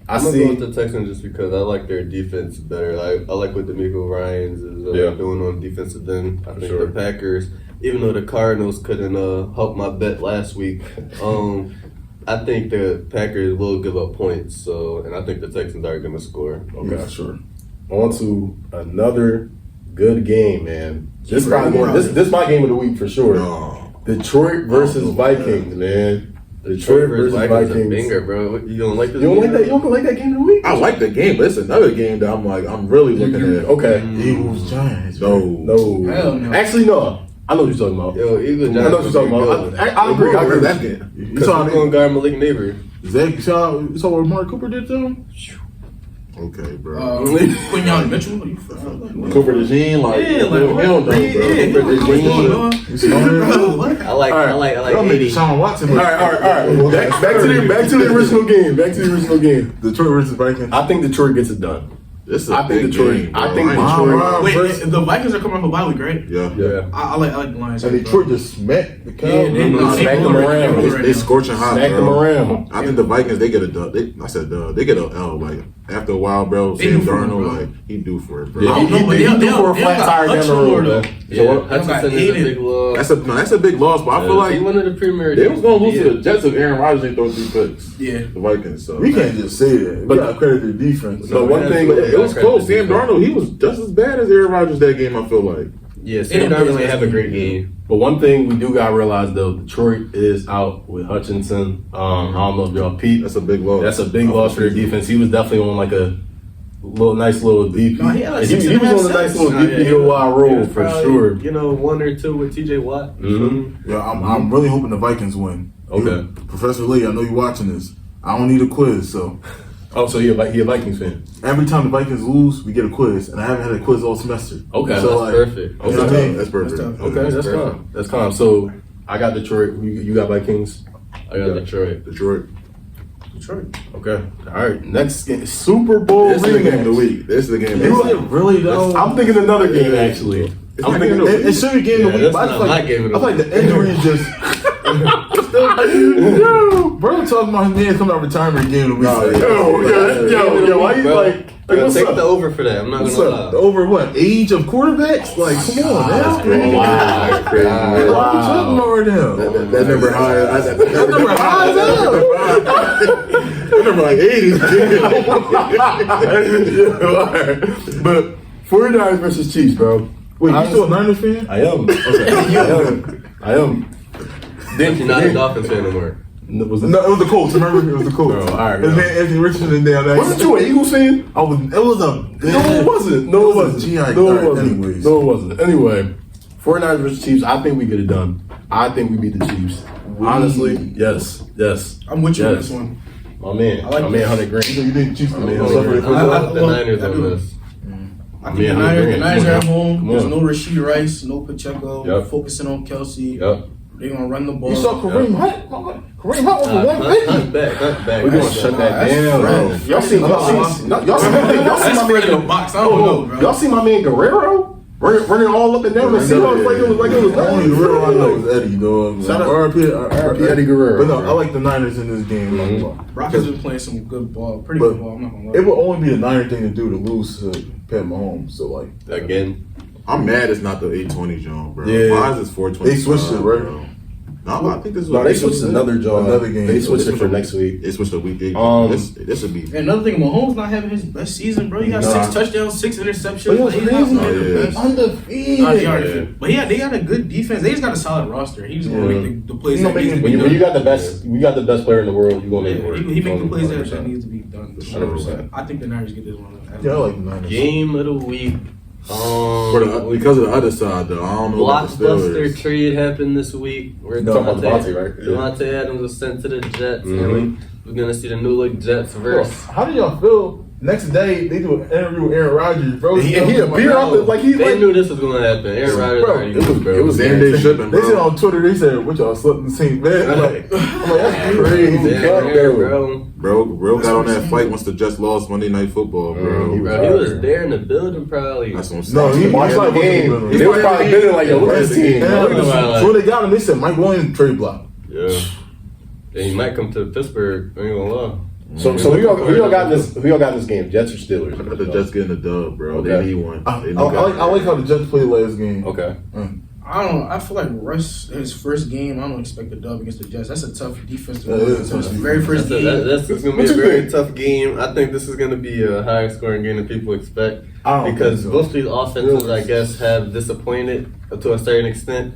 [SPEAKER 6] I
[SPEAKER 2] I'm gonna
[SPEAKER 6] see.
[SPEAKER 2] go with the Texans just because I like their defense better. I like what D'Amico Ryans is doing on defensive end. I think
[SPEAKER 6] sure.
[SPEAKER 2] the Packers, even though the Cardinals couldn't help my bet last week, I think the Packers will give up points. So, and I think the Texans are going to score.
[SPEAKER 6] Okay.
[SPEAKER 1] Yeah, sure.
[SPEAKER 6] On to another good game, man. This probably more, this my game of the week for sure.
[SPEAKER 3] No.
[SPEAKER 6] Detroit versus Vikings, man. Detroit versus
[SPEAKER 2] Vikings, a
[SPEAKER 6] Vikings.
[SPEAKER 2] banger, bro. You don't like this?
[SPEAKER 6] You don't like
[SPEAKER 2] game?
[SPEAKER 6] that? You don't like that game of the week?
[SPEAKER 3] I like the game, but it's another game that I'm really looking at.
[SPEAKER 6] Okay.
[SPEAKER 1] Eagles, Giants.
[SPEAKER 3] No.
[SPEAKER 6] No.
[SPEAKER 4] Hell no.
[SPEAKER 6] Actually, no. I know what you're talking about.
[SPEAKER 2] Yo, Eagles,
[SPEAKER 6] I know what you're talking about. I agree. I agree.
[SPEAKER 3] that game.
[SPEAKER 1] You
[SPEAKER 2] Because
[SPEAKER 1] saw
[SPEAKER 2] I'm going to guard Malik Neighbor.
[SPEAKER 1] Zach, you saw what Mark Cooper did to him?
[SPEAKER 3] Okay, bro.
[SPEAKER 4] Quinyon Mitchell. What you
[SPEAKER 1] Cooper the Gene, like,
[SPEAKER 4] Yeah, like
[SPEAKER 1] hell no, bro.
[SPEAKER 4] yeah,
[SPEAKER 1] Cooper the
[SPEAKER 4] what's going on?
[SPEAKER 1] Gene. You saw him?
[SPEAKER 4] Bro, what?
[SPEAKER 2] I like
[SPEAKER 1] Y'all make
[SPEAKER 2] 80.
[SPEAKER 1] Deshaun Watson.
[SPEAKER 6] All right. Back to the original game. Back to the original game.
[SPEAKER 1] Detroit versus Vikings.
[SPEAKER 6] I think Detroit gets it done.
[SPEAKER 3] This is a
[SPEAKER 6] I think
[SPEAKER 3] big
[SPEAKER 6] Detroit.
[SPEAKER 3] game, bro.
[SPEAKER 6] I think
[SPEAKER 3] ain't-
[SPEAKER 6] Detroit.
[SPEAKER 4] Wait, the Vikings are coming off a bye week, right?
[SPEAKER 3] Yeah.
[SPEAKER 6] Yeah.
[SPEAKER 4] I like the Lions.
[SPEAKER 1] And Detroit just smacked the Cowboys.
[SPEAKER 4] Yeah, they
[SPEAKER 6] Smack them around.
[SPEAKER 3] They scorching hot,
[SPEAKER 6] Smack them
[SPEAKER 3] bro.
[SPEAKER 6] around.
[SPEAKER 3] I think the Vikings, they get a dub. I said dub. They get a L. Like, after a while, bro,
[SPEAKER 4] They
[SPEAKER 3] Sam
[SPEAKER 4] do for it,
[SPEAKER 3] Darnold,
[SPEAKER 4] bro.
[SPEAKER 3] like, he due for it, bro.
[SPEAKER 6] Yeah,
[SPEAKER 4] I don't know, but
[SPEAKER 6] he
[SPEAKER 4] they
[SPEAKER 6] due for a
[SPEAKER 4] don't
[SPEAKER 6] flat
[SPEAKER 4] got
[SPEAKER 6] tire down the
[SPEAKER 4] Hutchinson
[SPEAKER 6] road,
[SPEAKER 4] though.
[SPEAKER 6] though.
[SPEAKER 2] Yeah,
[SPEAKER 4] got
[SPEAKER 2] Hutchinson is a
[SPEAKER 4] Aiden.
[SPEAKER 2] big loss.
[SPEAKER 3] That's a big loss, but I feel
[SPEAKER 2] He
[SPEAKER 3] like
[SPEAKER 2] won the Premier.
[SPEAKER 3] they was going to lose
[SPEAKER 2] Yeah.
[SPEAKER 3] to the Jets if Aaron Rodgers didn't throw 3 picks.
[SPEAKER 4] Yeah.
[SPEAKER 3] The Vikings, so.
[SPEAKER 1] We can't just say that.
[SPEAKER 6] But-
[SPEAKER 1] We gotta credit their defense.
[SPEAKER 6] But one thing,
[SPEAKER 3] But it was close. Sam Darnold, he was just as bad as Aaron Rodgers that game, I feel like.
[SPEAKER 2] Yeah,
[SPEAKER 4] They
[SPEAKER 2] Sam
[SPEAKER 4] didn't
[SPEAKER 2] Darnold
[SPEAKER 4] play
[SPEAKER 2] ain't have a
[SPEAKER 4] his
[SPEAKER 2] great
[SPEAKER 4] best
[SPEAKER 2] game.
[SPEAKER 6] but one thing we do gotta realize though, Detroit is out with Hutchinson. I don't know if y'all peeped.
[SPEAKER 3] That's a big loss.
[SPEAKER 6] That's a big loss for their defense. He was definitely on like a nice little DP.
[SPEAKER 4] No, he had like
[SPEAKER 6] he
[SPEAKER 4] 6.5
[SPEAKER 6] was on a nice
[SPEAKER 4] sacks.
[SPEAKER 6] little
[SPEAKER 2] Nah, yeah, he
[SPEAKER 6] DPOY
[SPEAKER 2] was
[SPEAKER 6] roll for
[SPEAKER 2] probably,
[SPEAKER 6] sure.
[SPEAKER 2] You know, 1 or 2 with TJ Watt.
[SPEAKER 6] Mhm.
[SPEAKER 1] Yeah, I'm really hoping the Vikings win.
[SPEAKER 6] Okay.
[SPEAKER 1] You- Professor Lee, I know you're watching this. I don't need a quiz, so
[SPEAKER 6] Oh, so he a Vikings fan.
[SPEAKER 1] every time the Vikings lose, we get a quiz, and I haven't had a quiz all semester.
[SPEAKER 6] Okay.
[SPEAKER 1] So,
[SPEAKER 2] That's
[SPEAKER 1] like,
[SPEAKER 2] perfect.
[SPEAKER 1] You know what I
[SPEAKER 6] Okay.
[SPEAKER 1] mean?
[SPEAKER 3] That's perfect.
[SPEAKER 4] That's tough.
[SPEAKER 6] Okay, that's calm. That's calm. So I got Detroit. You got Vikings.
[SPEAKER 2] I got Detroit.
[SPEAKER 3] Detroit.
[SPEAKER 4] Detroit.
[SPEAKER 6] Okay. All right. Next game, Super Bowl
[SPEAKER 3] This is the game of the
[SPEAKER 6] rematch.
[SPEAKER 3] week. This is the game of
[SPEAKER 1] Is
[SPEAKER 3] the
[SPEAKER 1] it
[SPEAKER 3] week.
[SPEAKER 1] really though?
[SPEAKER 6] I'm thinking another game actually.
[SPEAKER 3] It's
[SPEAKER 6] I'm
[SPEAKER 3] not
[SPEAKER 6] thinking
[SPEAKER 3] game of the
[SPEAKER 1] It should be game of the
[SPEAKER 2] Yeah,
[SPEAKER 1] week.
[SPEAKER 2] that's
[SPEAKER 1] But I
[SPEAKER 2] not
[SPEAKER 1] feel
[SPEAKER 2] my
[SPEAKER 1] like,
[SPEAKER 2] game of the
[SPEAKER 1] I feel like
[SPEAKER 2] week.
[SPEAKER 1] the injuries just. Yo, bro, talking about his man coming out retirement game of the week.
[SPEAKER 3] No,
[SPEAKER 1] Like,
[SPEAKER 3] yeah.
[SPEAKER 6] yo, why you
[SPEAKER 2] Bro,
[SPEAKER 6] like?
[SPEAKER 2] Bro,
[SPEAKER 6] What's
[SPEAKER 2] take
[SPEAKER 6] up?
[SPEAKER 2] the over for that. I'm not
[SPEAKER 1] What's
[SPEAKER 2] gonna
[SPEAKER 1] up?
[SPEAKER 2] lie.
[SPEAKER 1] Over what? Age of quarterbacks? Like, come on,
[SPEAKER 3] That's
[SPEAKER 1] man.
[SPEAKER 3] crazy.
[SPEAKER 6] Wow.
[SPEAKER 3] That's crazy.
[SPEAKER 1] What are you talking about right now?
[SPEAKER 3] That number high. That
[SPEAKER 1] number high as hell.
[SPEAKER 3] That number like 80.
[SPEAKER 6] But 49ers versus Chiefs, bro.
[SPEAKER 1] Wait, you still a Niners fan?
[SPEAKER 6] I am. I am.
[SPEAKER 2] But you're not a Dolphins fan anymore.
[SPEAKER 6] Was it?
[SPEAKER 1] No, it was the Colts. Remember, it was the Colts.
[SPEAKER 6] Bro, all right,
[SPEAKER 1] His
[SPEAKER 6] bro.
[SPEAKER 1] man Anthony Richardson and down there.
[SPEAKER 6] Wasn't you an Eagles fan?
[SPEAKER 1] I was. It was a.
[SPEAKER 6] No, it wasn't. No, it wasn't.
[SPEAKER 1] Gee, I-
[SPEAKER 6] No,
[SPEAKER 1] all
[SPEAKER 6] it
[SPEAKER 1] right,
[SPEAKER 6] wasn't.
[SPEAKER 1] anyways.
[SPEAKER 6] No, it wasn't. Anyway, 49ers versus Chiefs. I think we get it done. I think we beat the Chiefs. Honestly, yes.
[SPEAKER 4] I'm with you on
[SPEAKER 6] Yes.
[SPEAKER 4] this one.
[SPEAKER 6] My man.
[SPEAKER 4] I like
[SPEAKER 6] my man,
[SPEAKER 4] this.
[SPEAKER 6] 100 grand.
[SPEAKER 1] You think Chiefs
[SPEAKER 6] I mean,
[SPEAKER 1] gonna suffer?
[SPEAKER 2] I the
[SPEAKER 4] look,
[SPEAKER 2] Niners
[SPEAKER 4] I
[SPEAKER 2] on
[SPEAKER 4] do.
[SPEAKER 2] this.
[SPEAKER 4] I think
[SPEAKER 6] Yeah,
[SPEAKER 4] the
[SPEAKER 6] I
[SPEAKER 4] Niners,
[SPEAKER 6] agree.
[SPEAKER 4] the Niners
[SPEAKER 6] Come
[SPEAKER 4] are
[SPEAKER 6] on.
[SPEAKER 4] at home.
[SPEAKER 6] Come
[SPEAKER 4] There's
[SPEAKER 6] on.
[SPEAKER 4] no Rasheed Rice, no Pacheco.
[SPEAKER 6] Yep.
[SPEAKER 4] Focusing on Kelsey.
[SPEAKER 6] Yep.
[SPEAKER 4] They're gonna run the ball.
[SPEAKER 1] You saw Kareem Hunt? Kareem Hunt was a
[SPEAKER 2] Hunt back.
[SPEAKER 6] We're gonna shut that down, bro.
[SPEAKER 4] fresh.
[SPEAKER 6] Y'all see my man?
[SPEAKER 4] box. I don't know, bro.
[SPEAKER 6] Y'all see my man Guerrero running all up and down the Seahawks like it was
[SPEAKER 1] The only
[SPEAKER 6] nothing.
[SPEAKER 1] real I know is Eddie, dog.
[SPEAKER 6] Shout out-
[SPEAKER 1] RIP
[SPEAKER 6] Eddie Guerrero.
[SPEAKER 1] But no, I like the Niners in this game.
[SPEAKER 4] Rockets been playing some good ball, pretty
[SPEAKER 1] But
[SPEAKER 4] good ball. I'm not gonna lie.
[SPEAKER 1] It would only be the Niner thing to do to lose to Pat Mahomes. So like,
[SPEAKER 2] Again.
[SPEAKER 3] I'm mad it's not the 820 John, bro.
[SPEAKER 1] Yeah.
[SPEAKER 3] Why is this 420?
[SPEAKER 1] They switched it, right?
[SPEAKER 3] Bro? No, I think this was.
[SPEAKER 6] No, they switched another job.
[SPEAKER 1] Another game.
[SPEAKER 6] They switched it for next week.
[SPEAKER 3] They switched to week 8. This would be.
[SPEAKER 4] And another thing, Mahomes not having his best season, bro. He got
[SPEAKER 6] Nah.
[SPEAKER 4] 6 touchdowns, 6 interceptions.
[SPEAKER 1] But it was
[SPEAKER 4] Like, he's
[SPEAKER 1] crazy.
[SPEAKER 4] not playing the
[SPEAKER 3] Yeah.
[SPEAKER 4] best.
[SPEAKER 1] undefeated.
[SPEAKER 4] Nah, they are.
[SPEAKER 6] Yeah.
[SPEAKER 4] But yeah, they got a good defense. They just got a solid roster. He's gonna make the plays
[SPEAKER 1] He's
[SPEAKER 4] that
[SPEAKER 1] gonna
[SPEAKER 4] needs to
[SPEAKER 1] make
[SPEAKER 4] be
[SPEAKER 6] When
[SPEAKER 4] done.
[SPEAKER 6] you got the best, we got the best player in the world. You gonna make it
[SPEAKER 4] Yeah,
[SPEAKER 6] work.
[SPEAKER 4] he make the plays that
[SPEAKER 6] 100%.
[SPEAKER 4] needs to be done.
[SPEAKER 6] 100%.
[SPEAKER 4] I think the Niners get this one.
[SPEAKER 1] Yeah, I like the Niners.
[SPEAKER 2] Game of the week.
[SPEAKER 3] Because of the other side, though. I don't know what the
[SPEAKER 2] Blockbuster
[SPEAKER 3] Steelers.
[SPEAKER 2] trade happened this week. We're
[SPEAKER 6] You're talking about Devontae, right? Yeah.
[SPEAKER 2] Devontae Adams was sent to the Jets.
[SPEAKER 6] Mhm.
[SPEAKER 2] And we're gonna see the new look Jets verse.
[SPEAKER 1] How do y'all feel? Next day they do an interview with Aaron Rodgers, bro.
[SPEAKER 6] He appeared out like he's
[SPEAKER 2] They
[SPEAKER 6] like.
[SPEAKER 2] knew this was gonna happen. Aaron Rodgers
[SPEAKER 1] Bro,
[SPEAKER 2] already
[SPEAKER 1] it
[SPEAKER 2] knew,
[SPEAKER 1] was-
[SPEAKER 2] bro.
[SPEAKER 6] it was
[SPEAKER 3] Same day shipping,
[SPEAKER 1] They said
[SPEAKER 3] bro.
[SPEAKER 1] on Twitter, they said, "What y'all slept in the same bed?" I'm like that's crazy.
[SPEAKER 2] Yeah,
[SPEAKER 6] Fuck
[SPEAKER 2] there,
[SPEAKER 6] that.
[SPEAKER 2] bro.
[SPEAKER 3] Bro got on that flight once the Jets lost Monday Night Football, bro.
[SPEAKER 6] Mhm.
[SPEAKER 2] Bro, he was there in the building probably.
[SPEAKER 3] That's what I'm
[SPEAKER 1] No,
[SPEAKER 3] saying.
[SPEAKER 1] he
[SPEAKER 6] Watch
[SPEAKER 1] like
[SPEAKER 6] the game.
[SPEAKER 1] He's
[SPEAKER 6] They was probably bidding like, yo, look at this team.
[SPEAKER 1] So when they got him, they said Mike Williams trade block.
[SPEAKER 2] Yeah. Yeah, he might come to Pittsburgh. I ain't gonna lie.
[SPEAKER 6] So who y'all got in this game? Jets or Steelers?
[SPEAKER 3] I got the Jets getting the dub, bro.
[SPEAKER 6] Okay.
[SPEAKER 3] They need one.
[SPEAKER 1] I
[SPEAKER 3] They need
[SPEAKER 1] like how the Jets played last game.
[SPEAKER 6] Okay.
[SPEAKER 4] I don't know. I feel like Russ, his first game, I don't expect a dub against the Jets. That's a tough defense to
[SPEAKER 1] That
[SPEAKER 4] win.
[SPEAKER 1] is
[SPEAKER 4] His
[SPEAKER 1] a tough
[SPEAKER 4] very first game.
[SPEAKER 2] That's going to be
[SPEAKER 6] What
[SPEAKER 2] a
[SPEAKER 6] you
[SPEAKER 2] very
[SPEAKER 6] think?
[SPEAKER 2] tough game. I think this is going to be a higher scoring game than people expect.
[SPEAKER 1] I don't
[SPEAKER 2] Because
[SPEAKER 1] think so.
[SPEAKER 2] both these offenses, I guess, have disappointed to a certain extent.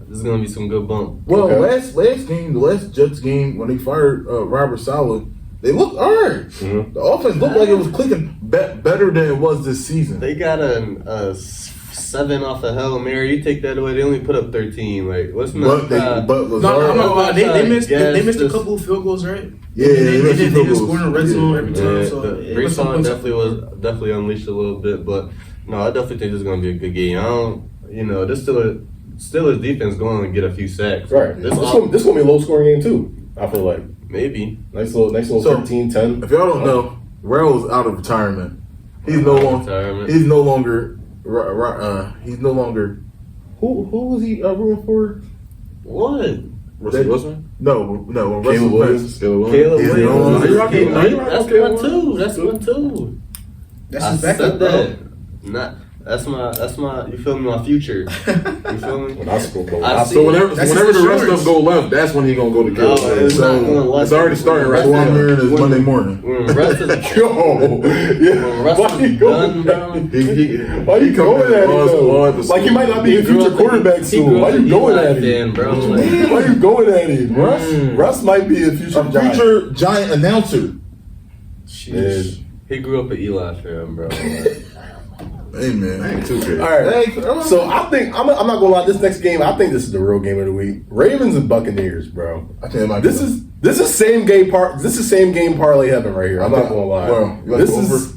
[SPEAKER 2] This is going to be some good bump.
[SPEAKER 1] Well,
[SPEAKER 6] Okay.
[SPEAKER 1] last game, the last Jets game, when they fired Robert Saleh, they looked alright.
[SPEAKER 6] Mhm.
[SPEAKER 1] The offense looked like it was clicking better than it was this season.
[SPEAKER 2] They got a 7 off a Hail Mary. You take that away, they only put up 13. Like, what's not?
[SPEAKER 1] But
[SPEAKER 4] No, I'm
[SPEAKER 1] Lazard,
[SPEAKER 4] not gonna lie. They missed
[SPEAKER 2] Yes,
[SPEAKER 4] a
[SPEAKER 2] this-
[SPEAKER 4] couple of field goals, right?
[SPEAKER 1] Yeah,
[SPEAKER 4] they
[SPEAKER 1] they missed
[SPEAKER 4] didn't
[SPEAKER 1] field goals.
[SPEAKER 4] score in the red zone every time.
[SPEAKER 2] Yeah,
[SPEAKER 4] So it
[SPEAKER 2] Brees
[SPEAKER 4] was some
[SPEAKER 2] Hall
[SPEAKER 4] points.
[SPEAKER 2] definitely unleashed a little bit, but no, I definitely think this is going to be a good game. I don't, this Steelers defense going to get a few sacks.
[SPEAKER 6] Right.
[SPEAKER 2] This
[SPEAKER 6] This gonna be a low scoring game too. I feel like
[SPEAKER 2] maybe.
[SPEAKER 6] nice little
[SPEAKER 1] So-
[SPEAKER 6] 13-10.
[SPEAKER 1] if y'all don't know, Rail's out of retirement. He's no longer. He's no longer. He's no longer. Who was he rooting for?
[SPEAKER 2] What?
[SPEAKER 3] Russell Wilson?
[SPEAKER 1] No.
[SPEAKER 3] Caleb Williams.
[SPEAKER 2] Caleb
[SPEAKER 1] He's no longer-
[SPEAKER 2] Williams. That's one too.
[SPEAKER 4] That's
[SPEAKER 2] I
[SPEAKER 4] his
[SPEAKER 2] said
[SPEAKER 4] backup, bro.
[SPEAKER 2] that. Not. That's my. You feel me? My future. You feel me?
[SPEAKER 6] When I spoke about
[SPEAKER 2] I
[SPEAKER 6] it.
[SPEAKER 2] see.
[SPEAKER 3] So whenever
[SPEAKER 4] That's
[SPEAKER 3] the
[SPEAKER 4] his
[SPEAKER 3] rest
[SPEAKER 4] insurance.
[SPEAKER 3] stuff go left, that's when he gonna go to
[SPEAKER 2] No,
[SPEAKER 3] Caleb.
[SPEAKER 2] it's not going left.
[SPEAKER 3] It's already starting right
[SPEAKER 1] So I'm
[SPEAKER 3] now.
[SPEAKER 1] hearing is Monday morning.
[SPEAKER 2] When Russ is
[SPEAKER 6] Yo,
[SPEAKER 2] when
[SPEAKER 6] yeah.
[SPEAKER 2] Russ
[SPEAKER 6] Why
[SPEAKER 2] is
[SPEAKER 6] you going?
[SPEAKER 2] done, bro.
[SPEAKER 6] Why you going at it
[SPEAKER 3] all
[SPEAKER 6] though?
[SPEAKER 3] episode.
[SPEAKER 6] Like he might not be a future quarterback soon. Why you going at it?
[SPEAKER 2] bro?
[SPEAKER 6] Why you going at it, Russ? Russ might be a future
[SPEAKER 1] A
[SPEAKER 6] Giant.
[SPEAKER 1] future Giant announcer.
[SPEAKER 6] Man.
[SPEAKER 2] He grew up an Eli fan, bro.
[SPEAKER 1] Hey man.
[SPEAKER 3] Too good.
[SPEAKER 6] All right. So I think I'm not gonna lie. This next game, I think this is the real game of the week. Ravens and Buccaneers, bro.
[SPEAKER 1] I think it might be
[SPEAKER 6] This is same game part. This is same game parlay heaven right here. I'm not gonna lie.
[SPEAKER 1] Bro, you like
[SPEAKER 6] This
[SPEAKER 1] the over?
[SPEAKER 6] is.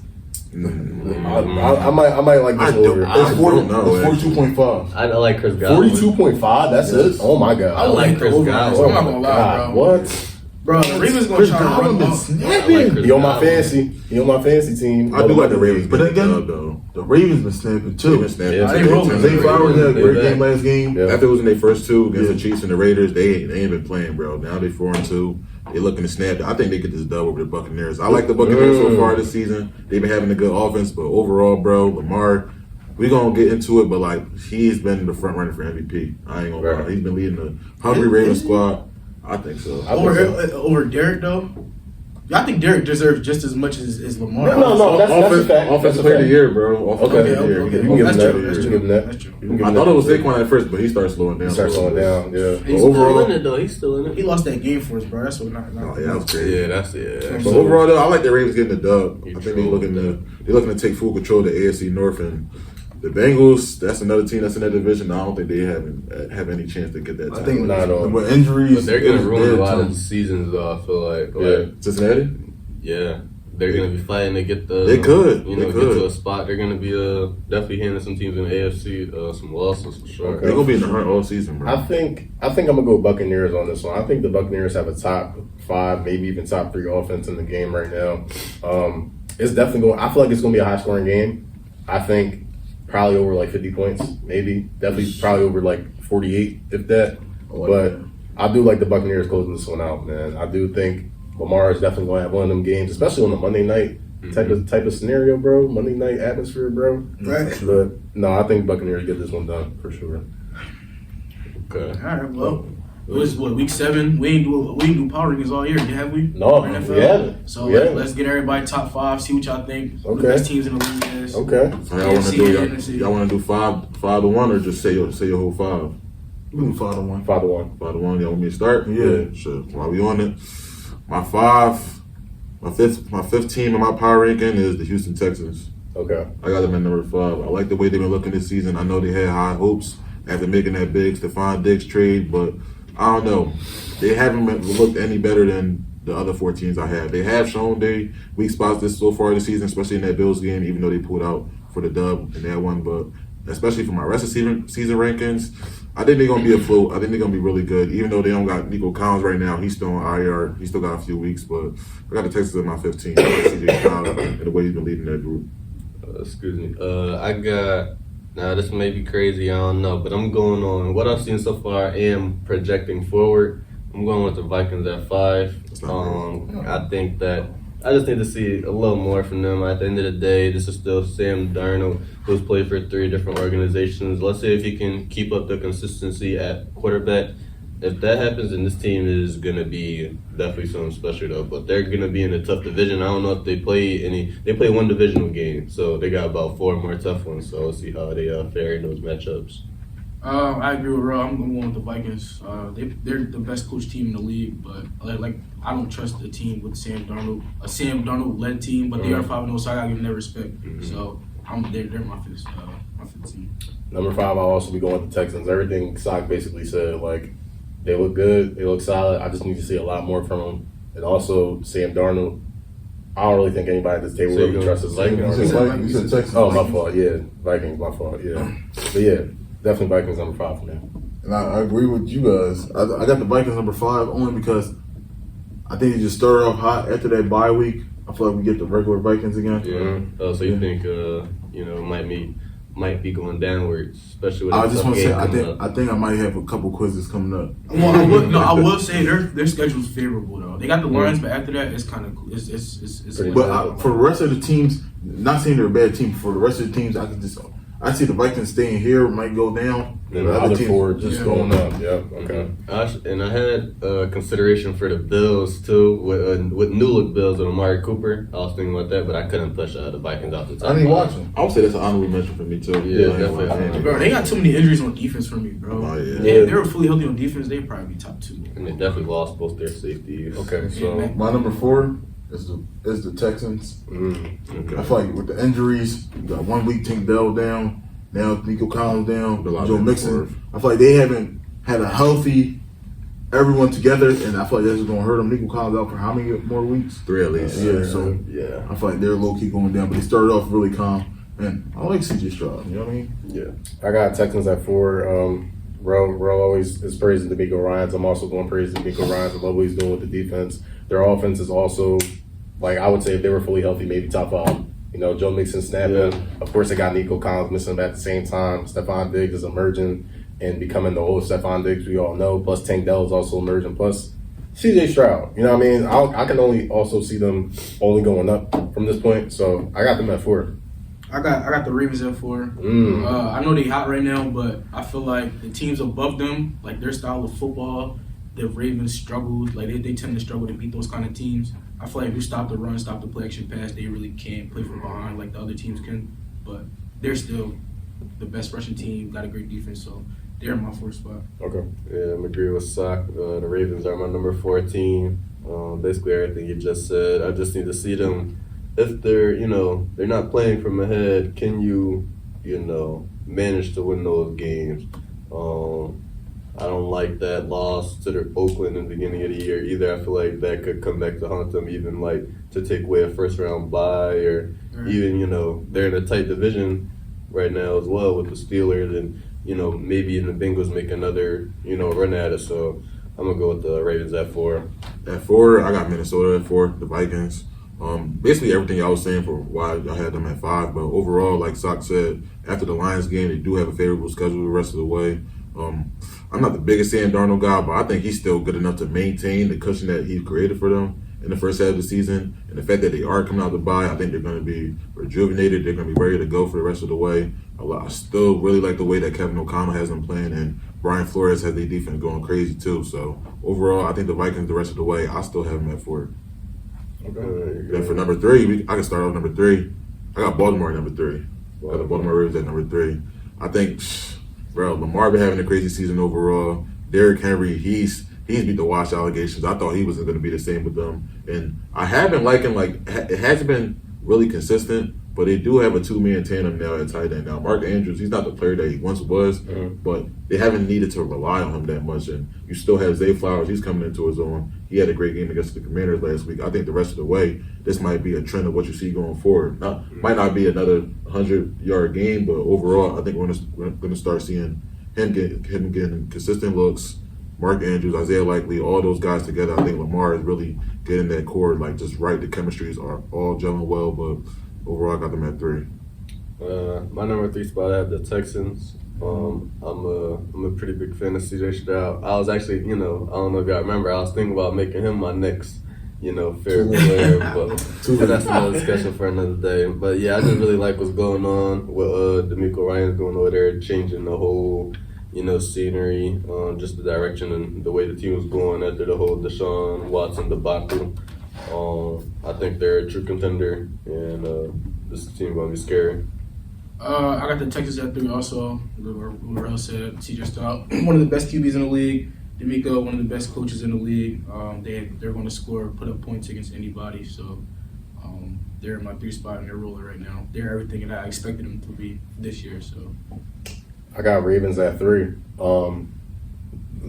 [SPEAKER 6] I might like this over.
[SPEAKER 1] It's 40,
[SPEAKER 3] know,
[SPEAKER 1] it's 42.5.
[SPEAKER 2] I like Chris Godwin.
[SPEAKER 6] 42.5. That's it. Oh my god.
[SPEAKER 4] I like
[SPEAKER 2] Chris
[SPEAKER 4] over.
[SPEAKER 2] Godwin.
[SPEAKER 4] I'm not gonna lie,
[SPEAKER 6] God,
[SPEAKER 4] bro.
[SPEAKER 6] what?
[SPEAKER 4] Bro, the Ravens gonna
[SPEAKER 1] Chris
[SPEAKER 4] try to
[SPEAKER 1] Godwin
[SPEAKER 4] run
[SPEAKER 1] been
[SPEAKER 4] off.
[SPEAKER 1] snapping.
[SPEAKER 6] He on my fantasy. He on my fantasy team.
[SPEAKER 3] I do like the Ravens,
[SPEAKER 1] But
[SPEAKER 3] but
[SPEAKER 1] then
[SPEAKER 3] again,
[SPEAKER 1] again,
[SPEAKER 3] though.
[SPEAKER 1] the Ravens been snapping
[SPEAKER 3] They've
[SPEAKER 1] too.
[SPEAKER 3] been snapping.
[SPEAKER 2] Yeah,
[SPEAKER 1] Zay
[SPEAKER 2] they
[SPEAKER 1] Flowers had a
[SPEAKER 2] They
[SPEAKER 1] great
[SPEAKER 2] back.
[SPEAKER 1] game last game.
[SPEAKER 6] Yeah.
[SPEAKER 3] After losing their first two against
[SPEAKER 1] Yeah.
[SPEAKER 3] the Chiefs and the Raiders, they ain't been playing, bro. Now they 4-2. They looking to snap. I think they could just double over the Buccaneers. I like the Buccaneers so far this season. They've been having a good offense, but overall, bro, Lamar, we gonna get into it. But like, he's been the front runner for MVP. I ain't gonna lie. He's been leading the hungry Ravens squad. I think so.
[SPEAKER 4] Over Derek though. Yeah, I think Derek deserves just as much as Lamar.
[SPEAKER 6] No, that's a fact.
[SPEAKER 3] Offensive player of the year, bro. Offensive
[SPEAKER 6] Okay,
[SPEAKER 3] player of the year.
[SPEAKER 6] You can give him
[SPEAKER 4] That's
[SPEAKER 6] that.
[SPEAKER 4] true,
[SPEAKER 6] You
[SPEAKER 4] that's
[SPEAKER 6] can
[SPEAKER 4] true.
[SPEAKER 6] give him that.
[SPEAKER 4] That's true.
[SPEAKER 6] You can give
[SPEAKER 3] I
[SPEAKER 6] him
[SPEAKER 3] thought
[SPEAKER 6] that.
[SPEAKER 3] it was Saquon at first, but he started slowing down.
[SPEAKER 6] He started slowing down. Yeah.
[SPEAKER 4] He's
[SPEAKER 2] Still
[SPEAKER 3] overall,
[SPEAKER 2] in it though. He's still in it.
[SPEAKER 4] He lost that game for us, bro. That's what not.
[SPEAKER 3] Oh, yeah, that was crazy.
[SPEAKER 2] Yeah, that's it.
[SPEAKER 3] But overall, though, I like the Ravens getting the dub. I think
[SPEAKER 2] true.
[SPEAKER 3] they're looking to take full control of the AFC North, and the Bengals. That's another team that's in that division. I don't think they have any chance to get that.
[SPEAKER 1] I think
[SPEAKER 6] Not at all.
[SPEAKER 1] with injuries,
[SPEAKER 2] But they're gonna
[SPEAKER 1] it's
[SPEAKER 2] ruin a
[SPEAKER 1] dead
[SPEAKER 2] lot
[SPEAKER 1] time.
[SPEAKER 2] of seasons though. I feel like.
[SPEAKER 6] Yeah.
[SPEAKER 3] Cincinnati.
[SPEAKER 2] Yeah. They're gonna be fighting to get the.
[SPEAKER 3] They could.
[SPEAKER 2] You know,
[SPEAKER 3] They
[SPEAKER 2] get
[SPEAKER 3] could.
[SPEAKER 2] to a spot. They're gonna be definitely handing some teams in the AFC some losses for sure.
[SPEAKER 3] They're gonna be in the hunt all season, bro.
[SPEAKER 6] I think I'm gonna go Buccaneers on this one. I think the Buccaneers have a top 5, maybe even top 3 offense in the game right now. It's definitely going. I feel like it's gonna be a high scoring game. I think probably over like 50 points, maybe. Definitely probably over like 48, if that. But I do like the Buccaneers closing this one out, man. I do think Lamar is definitely going to have one of them games, especially on a Monday night type of scenario, bro. Monday night atmosphere, bro.
[SPEAKER 4] Right.
[SPEAKER 6] But no, I think Buccaneers get this one done for sure.
[SPEAKER 2] Okay.
[SPEAKER 4] All right, well, it was week 7. We ain't do power rankings all year, have we?
[SPEAKER 6] No,
[SPEAKER 4] For NFL?
[SPEAKER 6] we haven't.
[SPEAKER 4] So
[SPEAKER 6] We haven't.
[SPEAKER 4] let's get everybody top 5. See what y'all think. Who the
[SPEAKER 6] Okay.
[SPEAKER 4] best teams in the league is.
[SPEAKER 6] Okay.
[SPEAKER 3] So y'all want to
[SPEAKER 4] AFC,
[SPEAKER 3] do
[SPEAKER 4] NFC.
[SPEAKER 3] y'all want to do 5-1 or just say your whole 5?
[SPEAKER 1] We can 5-1.
[SPEAKER 6] 5-1.
[SPEAKER 3] 5-1. Y'all want me to start?
[SPEAKER 1] Yeah.
[SPEAKER 3] Sure. While we on it, my fifth team in my power ranking is the Houston Texans.
[SPEAKER 6] Okay.
[SPEAKER 3] I got them at number 5. I like the way they've been looking this season. I know they had high hopes after making that big Stephon Diggs trade, but I don't know. They haven't looked any better than the other 4 teams I have. They have shown their weak spots so far this season, especially in that Bills game, even though they pulled out for the dub in that one. But especially for my rest of season rankings, I think they're going to be afloat. I think they're going to be really good, even though they don't got Nico Collins right now. He's still on IR. He still got a few weeks, but I got the Texans at my 15. CJ Stroud and the way he's been leading that group.
[SPEAKER 2] Excuse me. I got. Now this may be crazy. I don't know, but I'm going on what I've seen so far and projecting forward. I'm going with the Vikings at 5. I think that I just need to see a little more from them. At the end of the day, this is still Sam Darnold, who's played for 3 different organizations. Let's see if he can keep up the consistency at quarterback. If that happens, then this team is going to be definitely something special, though. But they're going to be in a tough division. I don't know if they play any. They play 1 divisional game, so they got about 4 more tough ones. So we'll see how they fare in those matchups.
[SPEAKER 4] I agree with Ro. I'm going with the Vikings. They're the best coach team in the league, but I don't trust the team with Sam Darnold led team. But they are 5-0, so I gotta give them their respect. So they're my fifth team.
[SPEAKER 6] Number 5, I'll also be going with the Texans. Everything Sock basically said, like, they look good, they look solid. I just need to see a lot more from them. And also, Sam Darnold, I don't really think anybody at this table
[SPEAKER 2] So you
[SPEAKER 6] really
[SPEAKER 2] go
[SPEAKER 6] trusts
[SPEAKER 2] Vikings?
[SPEAKER 6] Sam
[SPEAKER 1] You
[SPEAKER 6] Darnold.
[SPEAKER 1] said Texans.
[SPEAKER 6] Oh, my fault, yeah. Vikings, my fault, yeah. But yeah, definitely Vikings number 5 for me.
[SPEAKER 1] And I agree with you guys. I got the Vikings number 5 only because I think they just started off hot after that bye week. I feel like we get the regular Vikings again.
[SPEAKER 2] Yeah. Oh, so you think might be going downwards, especially with
[SPEAKER 1] I just want to say, I
[SPEAKER 2] think
[SPEAKER 1] think I might have a couple quizzes coming up.
[SPEAKER 4] Well, I will say their schedule's favorable though. They got the Lions, but after that, it's kind of cool. It's
[SPEAKER 1] But for the rest of the teams, not saying they're a bad team. For the rest of the teams, I see the Vikings staying here, might go down.
[SPEAKER 6] And the other four just going up. Yep. Okay.
[SPEAKER 2] And I had consideration for the Bills too, with new look Bills with Amari Cooper. I was thinking about that, but I couldn't push the Vikings off the top.
[SPEAKER 1] I didn't watch them. I would say that's an honorable mention for me too.
[SPEAKER 2] Yeah, definitely.
[SPEAKER 4] Bro, they got too many injuries on defense for me, bro.
[SPEAKER 1] Oh, yeah.
[SPEAKER 4] If they were fully healthy on defense, they'd probably be top 2.
[SPEAKER 2] And they definitely lost both their safeties.
[SPEAKER 6] Okay. So
[SPEAKER 1] My number 4 is the Texans.
[SPEAKER 2] Okay.
[SPEAKER 1] I feel like with the injuries, you got 1 week Tank Dell down. Now Nico Collins down, Joe Mixon. I feel like they haven't had a healthy everyone together, and I feel like that's going to hurt them. Nico Collins out for how many more weeks?
[SPEAKER 3] 3 at least.
[SPEAKER 1] Yeah. I feel like they're low key going down, but they started off really calm. And I like CJ Stroud. You know what I mean?
[SPEAKER 2] Yeah.
[SPEAKER 6] I got Texans at 4. Ro always is praising D'Amico Ryans. I'm also going to praise D'Amico Ryans. I love what he's doing with the defense. Their offense is also, like, I would say if they were fully healthy, maybe top 5. You know, Joe Mixon snapping.
[SPEAKER 2] Yeah.
[SPEAKER 6] Of course, they got Nico Collins missing at the same time. Stephon Diggs is emerging and becoming the old Stephon Diggs we all know. Plus, Tank Dell is also emerging. Plus, CJ Stroud. You know what I mean? I can only also see them only going up from this point. So I got them at 4.
[SPEAKER 4] I got the Ravens at 4. I know they hot right now, but I feel like the teams above them, like their style of football, the Ravens struggled. Like they tend to struggle to beat those kind of teams. I feel like if you stop the run, stop the play action pass, they really can't play from behind like the other teams can. But they're still the best rushing team, got a great defense, so they're in my 4th spot.
[SPEAKER 6] Okay.
[SPEAKER 2] Yeah, I'm agree with Sock. The Ravens are my number 4 team. Basically everything you just said. I just need to see them. If they're not playing from ahead, can you manage to win those games? I don't like that loss to the Oakland in the beginning of the year either. I feel like that could come back to haunt them, even like to take away a first round bye, or even they're in a tight division right now as well with the Steelers, and maybe the Bengals make another run at it. So I'm gonna go with the Ravens at 4.
[SPEAKER 3] At 4, I got Minnesota at 4. The Vikings. Basically everything I was saying for why I had them at 5, but overall, like Sock said, after the Lions game, they do have a favorable schedule the rest of the way. I'm not the biggest Sam Darnold guy, but I think he's still good enough to maintain the cushion that he's created for them in the first half of the season. And the fact that they are coming out the bye, I think they're going to be rejuvenated. They're going to be ready to go for the rest of the way. I still really like the way that Kevin O'Connell has them playing, and Brian Flores has their defense going crazy too. So overall, I think the Vikings the rest of the way, I still have them at 4.
[SPEAKER 6] Okay.
[SPEAKER 3] Then for number 3, I can start off number 3. I got Baltimore at number 3. I got the Baltimore Ravens at number 3. I think, Lamar been having a crazy season overall. Derrick Henry, he's beat the wash allegations. I thought he wasn't going to be the same with them. And I have been liking, it hasn't been really consistent, but they do have a 2-man tandem now at tight end. Now, Mark Andrews, he's not the player that he once was, but they haven't needed to rely on him that much. And you still have Zay Flowers. He's coming into his own. He had a great game against the Commanders last week. I think the rest of the way, this might be a trend of what you see going forward. Might not be another 100-yard game, but overall, I think we're going to start seeing him getting consistent looks. Mark Andrews, Isaiah Likely, all those guys together. I think Lamar is really getting that core just right. The chemistries are all gelling well, but overall, I got them at 3.
[SPEAKER 2] My number 3 spot, I have the Texans. I'm a pretty big fan of CJ Stroud. I was actually, I don't know if y'all remember, I was thinking about making him my next, favorite player, but that's another discussion for another day. But yeah, I just really like what's going on with D'Amico Ryans going over there, changing the whole, scenery, just the direction and the way the team was going after the whole Deshaun Watson debacle. I think they're a true contender, and this team going to be scary.
[SPEAKER 4] I got the Texans at 3 also. Darriel said, CJ Stroud, one of the best QBs in the league. D'Amico, one of the best coaches in the league. They're going to score, put up points against anybody. So they're in my 3 spot, and they're rolling right now. They're everything that I expected them to be this year. So
[SPEAKER 6] I got Ravens at 3.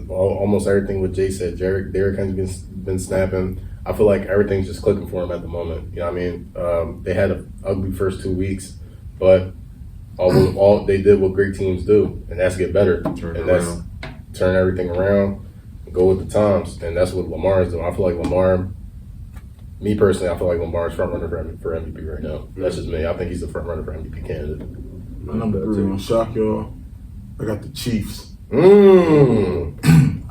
[SPEAKER 6] Almost everything what Jay said. Derrick has been snapping. I feel like everything's just clicking for him at the moment. You know what I mean? They had an ugly first 2 weeks, but all they did what great teams do, and that's get better. Turn everything around, go with the times, and that's what Lamar is doing. I feel like Lamar, me personally, I feel like Lamar's front runner for MVP right now. That's just me. I think he's the front runner for MVP candidate.
[SPEAKER 1] My number 3 on shock y'all. I got the Chiefs.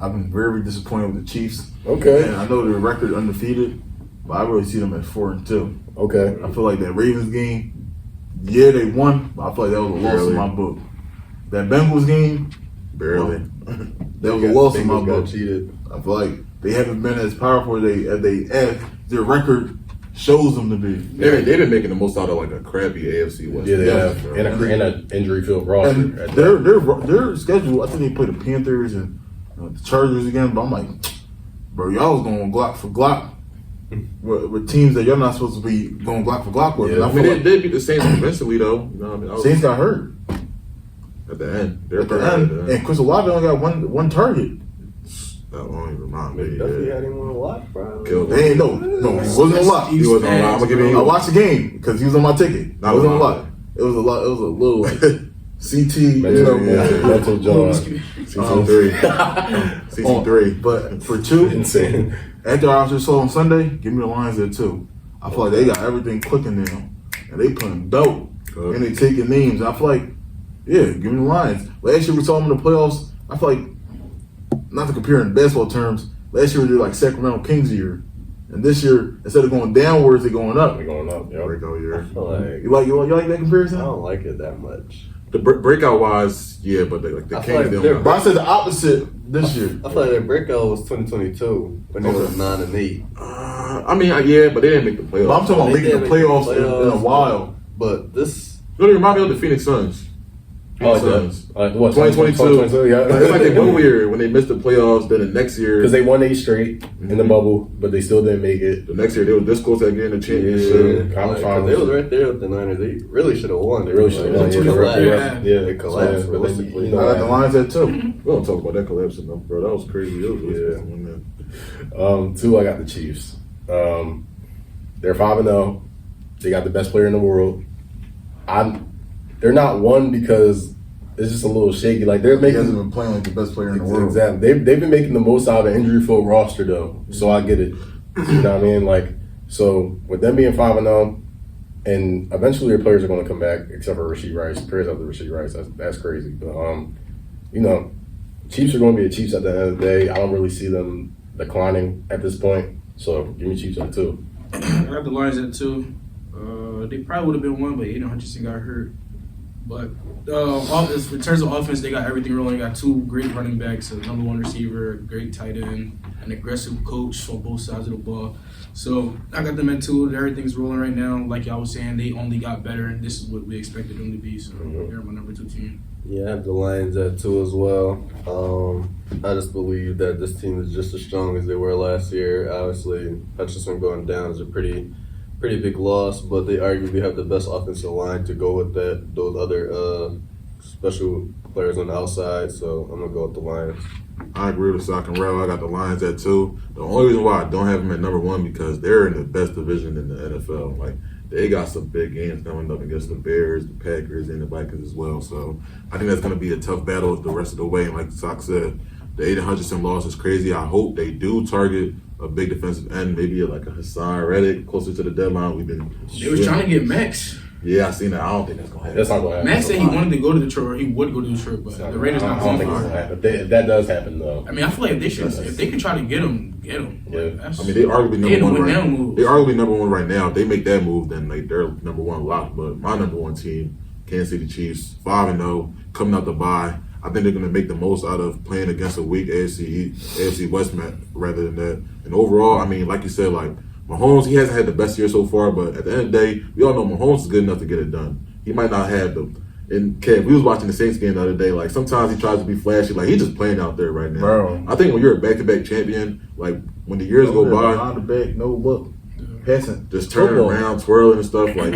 [SPEAKER 1] I've been very disappointed with the Chiefs.
[SPEAKER 6] Okay.
[SPEAKER 1] And I know their record undefeated, but I really see them at 4-2.
[SPEAKER 6] Okay.
[SPEAKER 1] I feel like that Ravens game, yeah, they won, but I feel like that was a loss in my book. That Bengals game,
[SPEAKER 3] Barely.
[SPEAKER 1] that was a loss in my
[SPEAKER 2] Bengals got
[SPEAKER 1] book.
[SPEAKER 2] cheated.
[SPEAKER 1] I feel like they haven't been as powerful as their record shows them to be.
[SPEAKER 3] They've been making the most out of like a crappy AFC West.
[SPEAKER 6] Yeah, they have. And an injury-filled roster.
[SPEAKER 1] And their schedule, I think they play the Panthers and the Chargers again, but I'm like, bro, y'all was going Glock for Glock with teams that y'all not supposed to be going Glock for Glock with.
[SPEAKER 6] Yeah.
[SPEAKER 1] And I
[SPEAKER 3] I mean,
[SPEAKER 1] feel
[SPEAKER 3] they beat the Saints convincingly though. You know what I mean?
[SPEAKER 1] Saints got hurt
[SPEAKER 3] At the end.
[SPEAKER 1] at the end, and Chris Olave only got one target.
[SPEAKER 3] That won't even remind me.
[SPEAKER 2] Definitely had him on a lot, bro.
[SPEAKER 3] Killed
[SPEAKER 1] They ain't no, he wasn't a lot.
[SPEAKER 3] He wasn't on. I'm gonna give
[SPEAKER 1] I
[SPEAKER 3] you.
[SPEAKER 1] watched the game because he was on my ticket. It wasn't a lot. It was a lot. It was a little like CT, you know.
[SPEAKER 6] Mental John.
[SPEAKER 3] CC3. CC3.
[SPEAKER 1] But for 2,
[SPEAKER 6] Insane.
[SPEAKER 1] after I just saw on Sunday, give me the Lions there too. I feel like they got everything clicking now, and they putting dope, and they taking names. I feel like, yeah, give me the Lions. Last year we saw them in the playoffs. I feel like, not to compare in basketball terms, last year they're like Sacramento Kings year, and this year instead of going downwards, they're going up.
[SPEAKER 6] We're going up. Yeah.
[SPEAKER 3] Breakout year.
[SPEAKER 2] I feel like
[SPEAKER 1] You like that
[SPEAKER 2] I
[SPEAKER 1] comparison?
[SPEAKER 2] don't like it that much.
[SPEAKER 3] The breakout wise, yeah, but the
[SPEAKER 2] I
[SPEAKER 3] Kings
[SPEAKER 2] feel like
[SPEAKER 3] they
[SPEAKER 2] they're-
[SPEAKER 3] don't.
[SPEAKER 1] But I said the opposite this year.
[SPEAKER 2] I feel like their breakout was 2022 when they was 9-8.
[SPEAKER 3] I mean, yeah, but they didn't make the
[SPEAKER 1] But I'm
[SPEAKER 3] playoffs.
[SPEAKER 1] talking about
[SPEAKER 2] They
[SPEAKER 1] making the
[SPEAKER 2] did make the
[SPEAKER 1] playoffs in a
[SPEAKER 2] playoffs,
[SPEAKER 1] while.
[SPEAKER 2] But this,
[SPEAKER 3] You know, they remind me of the Phoenix Suns.
[SPEAKER 6] Oh, like
[SPEAKER 3] Suns.
[SPEAKER 6] that. What?
[SPEAKER 3] 2022.
[SPEAKER 6] Yeah.
[SPEAKER 3] It's like they one year when they missed the playoffs. Then the next year,
[SPEAKER 6] Because they won 8 straight in the bubble, but they still didn't make it.
[SPEAKER 3] the next year they were this close at getting the championship.
[SPEAKER 6] Conference
[SPEAKER 2] like,
[SPEAKER 6] finals.
[SPEAKER 2] they was right there with the Niners. They really should have won.
[SPEAKER 6] They really should have won.
[SPEAKER 2] They
[SPEAKER 6] Yeah,
[SPEAKER 2] collapsed.
[SPEAKER 6] yeah.
[SPEAKER 2] They collapsed
[SPEAKER 6] So,
[SPEAKER 2] realistically.
[SPEAKER 6] you know,
[SPEAKER 1] I got the Lions at 2.
[SPEAKER 3] We don't talk about that collapse enough, bro. That was crazy. It was really supposed to win that.
[SPEAKER 6] 2, I got the Chiefs. They're 5-0. They got the best player in the world. They're not 1 because it's just a little shaky. Like they're
[SPEAKER 1] He
[SPEAKER 6] making
[SPEAKER 1] hasn't been playing like the best player in the world.
[SPEAKER 6] Exactly. They've been making the most out of an injury-filled roster though. So I get it. You know what I mean? Like so with them being 5-0, and eventually their players are going to come back, except for Rasheed Rice. Prayers out to Rasheed Rice. That's crazy. But you know, Chiefs are going to be the Chiefs at the end of the day. I don't really see them declining at this point. So give me Chiefs at 2.
[SPEAKER 4] I got the Lions at 2. They probably would have been 1, but Aiden Hutchinson got hurt. But in terms of offense, they got everything rolling. They got 2 great running backs, a number 1 receiver, a great tight end, an aggressive coach on both sides of the ball. So I got them at 2. Everything's rolling right now. Like y'all was saying, they only got better, and this is what we expected them to be. So they're my number 2 team.
[SPEAKER 2] Yeah, I have the Lions at 2 as well. I just believe that this team is just as strong as they were last year. Obviously, Hutchinson going down is a pretty big loss, but they arguably have the best offensive line to go with those other special players on the outside. So I'm gonna go with the Lions.
[SPEAKER 3] I agree with Saki and Rel. I got the Lions at 2. The only reason why I don't have them at number 1 because they're in the best division in the NFL. Like they got some big games coming up against the Bears, the Packers, and the Vikings as well. So I think that's going to be a tough battle the rest of the way. And like Sock said, the Aiden Hutchinson loss is crazy. I hope they do target a big defensive end, maybe like a Hassan Reddick closer to the deadline.
[SPEAKER 4] They was trying to get Max.
[SPEAKER 3] Yeah, I seen that. I don't think that's going to happen.
[SPEAKER 6] That's not going to happen.
[SPEAKER 4] Max said he wanted to go to Detroit, or he would go to Detroit, but the Raiders not
[SPEAKER 6] I don't
[SPEAKER 4] going
[SPEAKER 6] think it's
[SPEAKER 4] for
[SPEAKER 6] going to
[SPEAKER 4] him.
[SPEAKER 6] happen. If that does happen though.
[SPEAKER 4] I mean, I feel like if they could try to get him, get him.
[SPEAKER 6] Yeah.
[SPEAKER 4] That's,
[SPEAKER 3] I mean, they arguably
[SPEAKER 4] they in
[SPEAKER 3] number
[SPEAKER 4] the
[SPEAKER 3] 1
[SPEAKER 4] win
[SPEAKER 3] right
[SPEAKER 4] now
[SPEAKER 3] now.
[SPEAKER 4] moves.
[SPEAKER 3] They arguably number 1 right now. If they make that move, then like they're number 1 lock. But my number 1 team, Kansas City Chiefs, 5-0, coming out the bye. I think they're going to make the most out of playing against a weak AFC West rather than that. And overall, I mean, like you said, like Mahomes, he hasn't had the best year so far, but at the end of the day, we all know Mahomes is good enough to get it done. He might not have the. And Kev, we was watching the Saints game the other day. Like sometimes he tries to be flashy, like he's just playing out there right now.
[SPEAKER 1] Bro.
[SPEAKER 3] I think when you're a back-to-back champion, like when the years go by,
[SPEAKER 1] behind the back, no look, passing.
[SPEAKER 3] just turning around, twirling and stuff. Like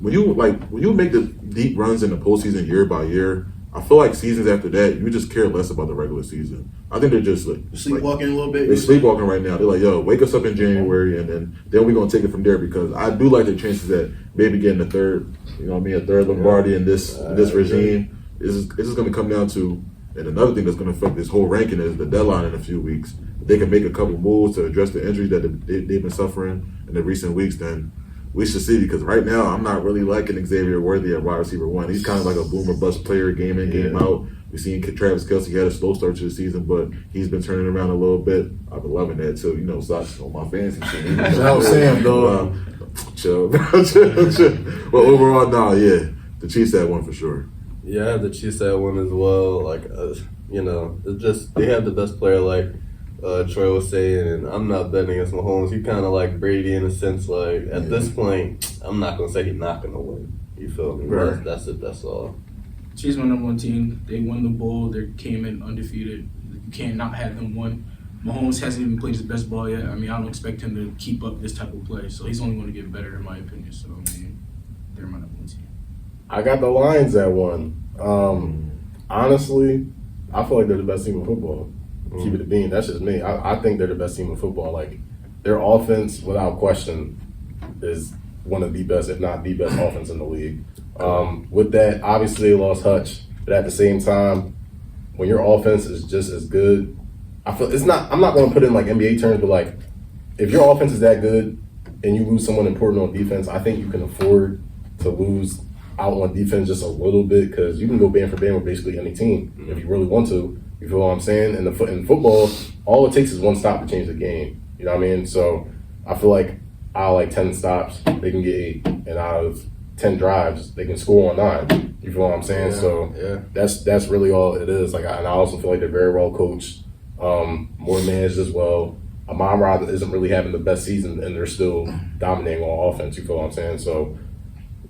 [SPEAKER 3] when you make the deep runs in the postseason year by year, I feel like seasons after that, you just care less about the regular season. I think they're just like
[SPEAKER 1] Sleepwalking a little bit.
[SPEAKER 3] they're sleepwalking right now. They're like, yo, wake us up in January, and then we're gonna take it from there because I do like the chances at maybe getting a third, a third Lombardi in this regime. It's just gonna come down to And another thing that's going to affect this whole ranking is the deadline in a few weeks. If they can make a couple moves to address the injuries that they've been suffering in the recent weeks, then we should see. Because right now, I'm not really liking Xavier Worthy at wide receiver 1. He's kind of like a boomer bust player, game in, game out. We've seen Travis Kelce had a slow start to the season, but he's been turning around a little bit. I've been loving that too. Socks on my fantasy team.
[SPEAKER 1] That's what I'm saying, though.
[SPEAKER 3] Chill, chill. But overall, the Chiefs had one for sure.
[SPEAKER 2] Yeah, I have the Chiefs at one as well. Like, it's just they have the best player, like Troy was saying, and I'm not betting against Mahomes. He kind of like Brady in a sense. Like at this point, I'm not gonna say he's not gonna win. You feel me?
[SPEAKER 3] Right.
[SPEAKER 2] That's it. That's all.
[SPEAKER 4] Chiefs my number 1 team. They won the bowl. They came in undefeated. You can't not have them win. Mahomes hasn't even played his best ball yet. I mean, I don't expect him to keep up this type of play. So he's only going to get better, in my opinion. So, I mean, they're my number 1 team.
[SPEAKER 6] I got the Lions at 1. Honestly, I feel like they're the best team in football. Keep it a bean. That's just me. I think they're the best team in football. Like, their offense, without question, is one of the best, if not the best offense in the league. With that, obviously they lost Hutch, but at the same time, when your offense is just as good, I feel it's not. I'm not going to put it in like NBA terms, but like if your offense is that good and you lose someone important on defense, I think you can afford to lose out on defense just a little bit because you can go band for band with basically any team if you really want to. You feel what I'm saying? In football, all it takes is one stop to change the game. You know what I mean? So I feel like out of like 10 stops, they can get 8, and out of 10 drives, they can score on 9. You feel what I'm saying? That's really all it is. Like, and I also feel like they're very well coached, more managed as well. Amon-Ra isn't really having the best season, and they're still dominating on offense. You feel what I'm saying? So,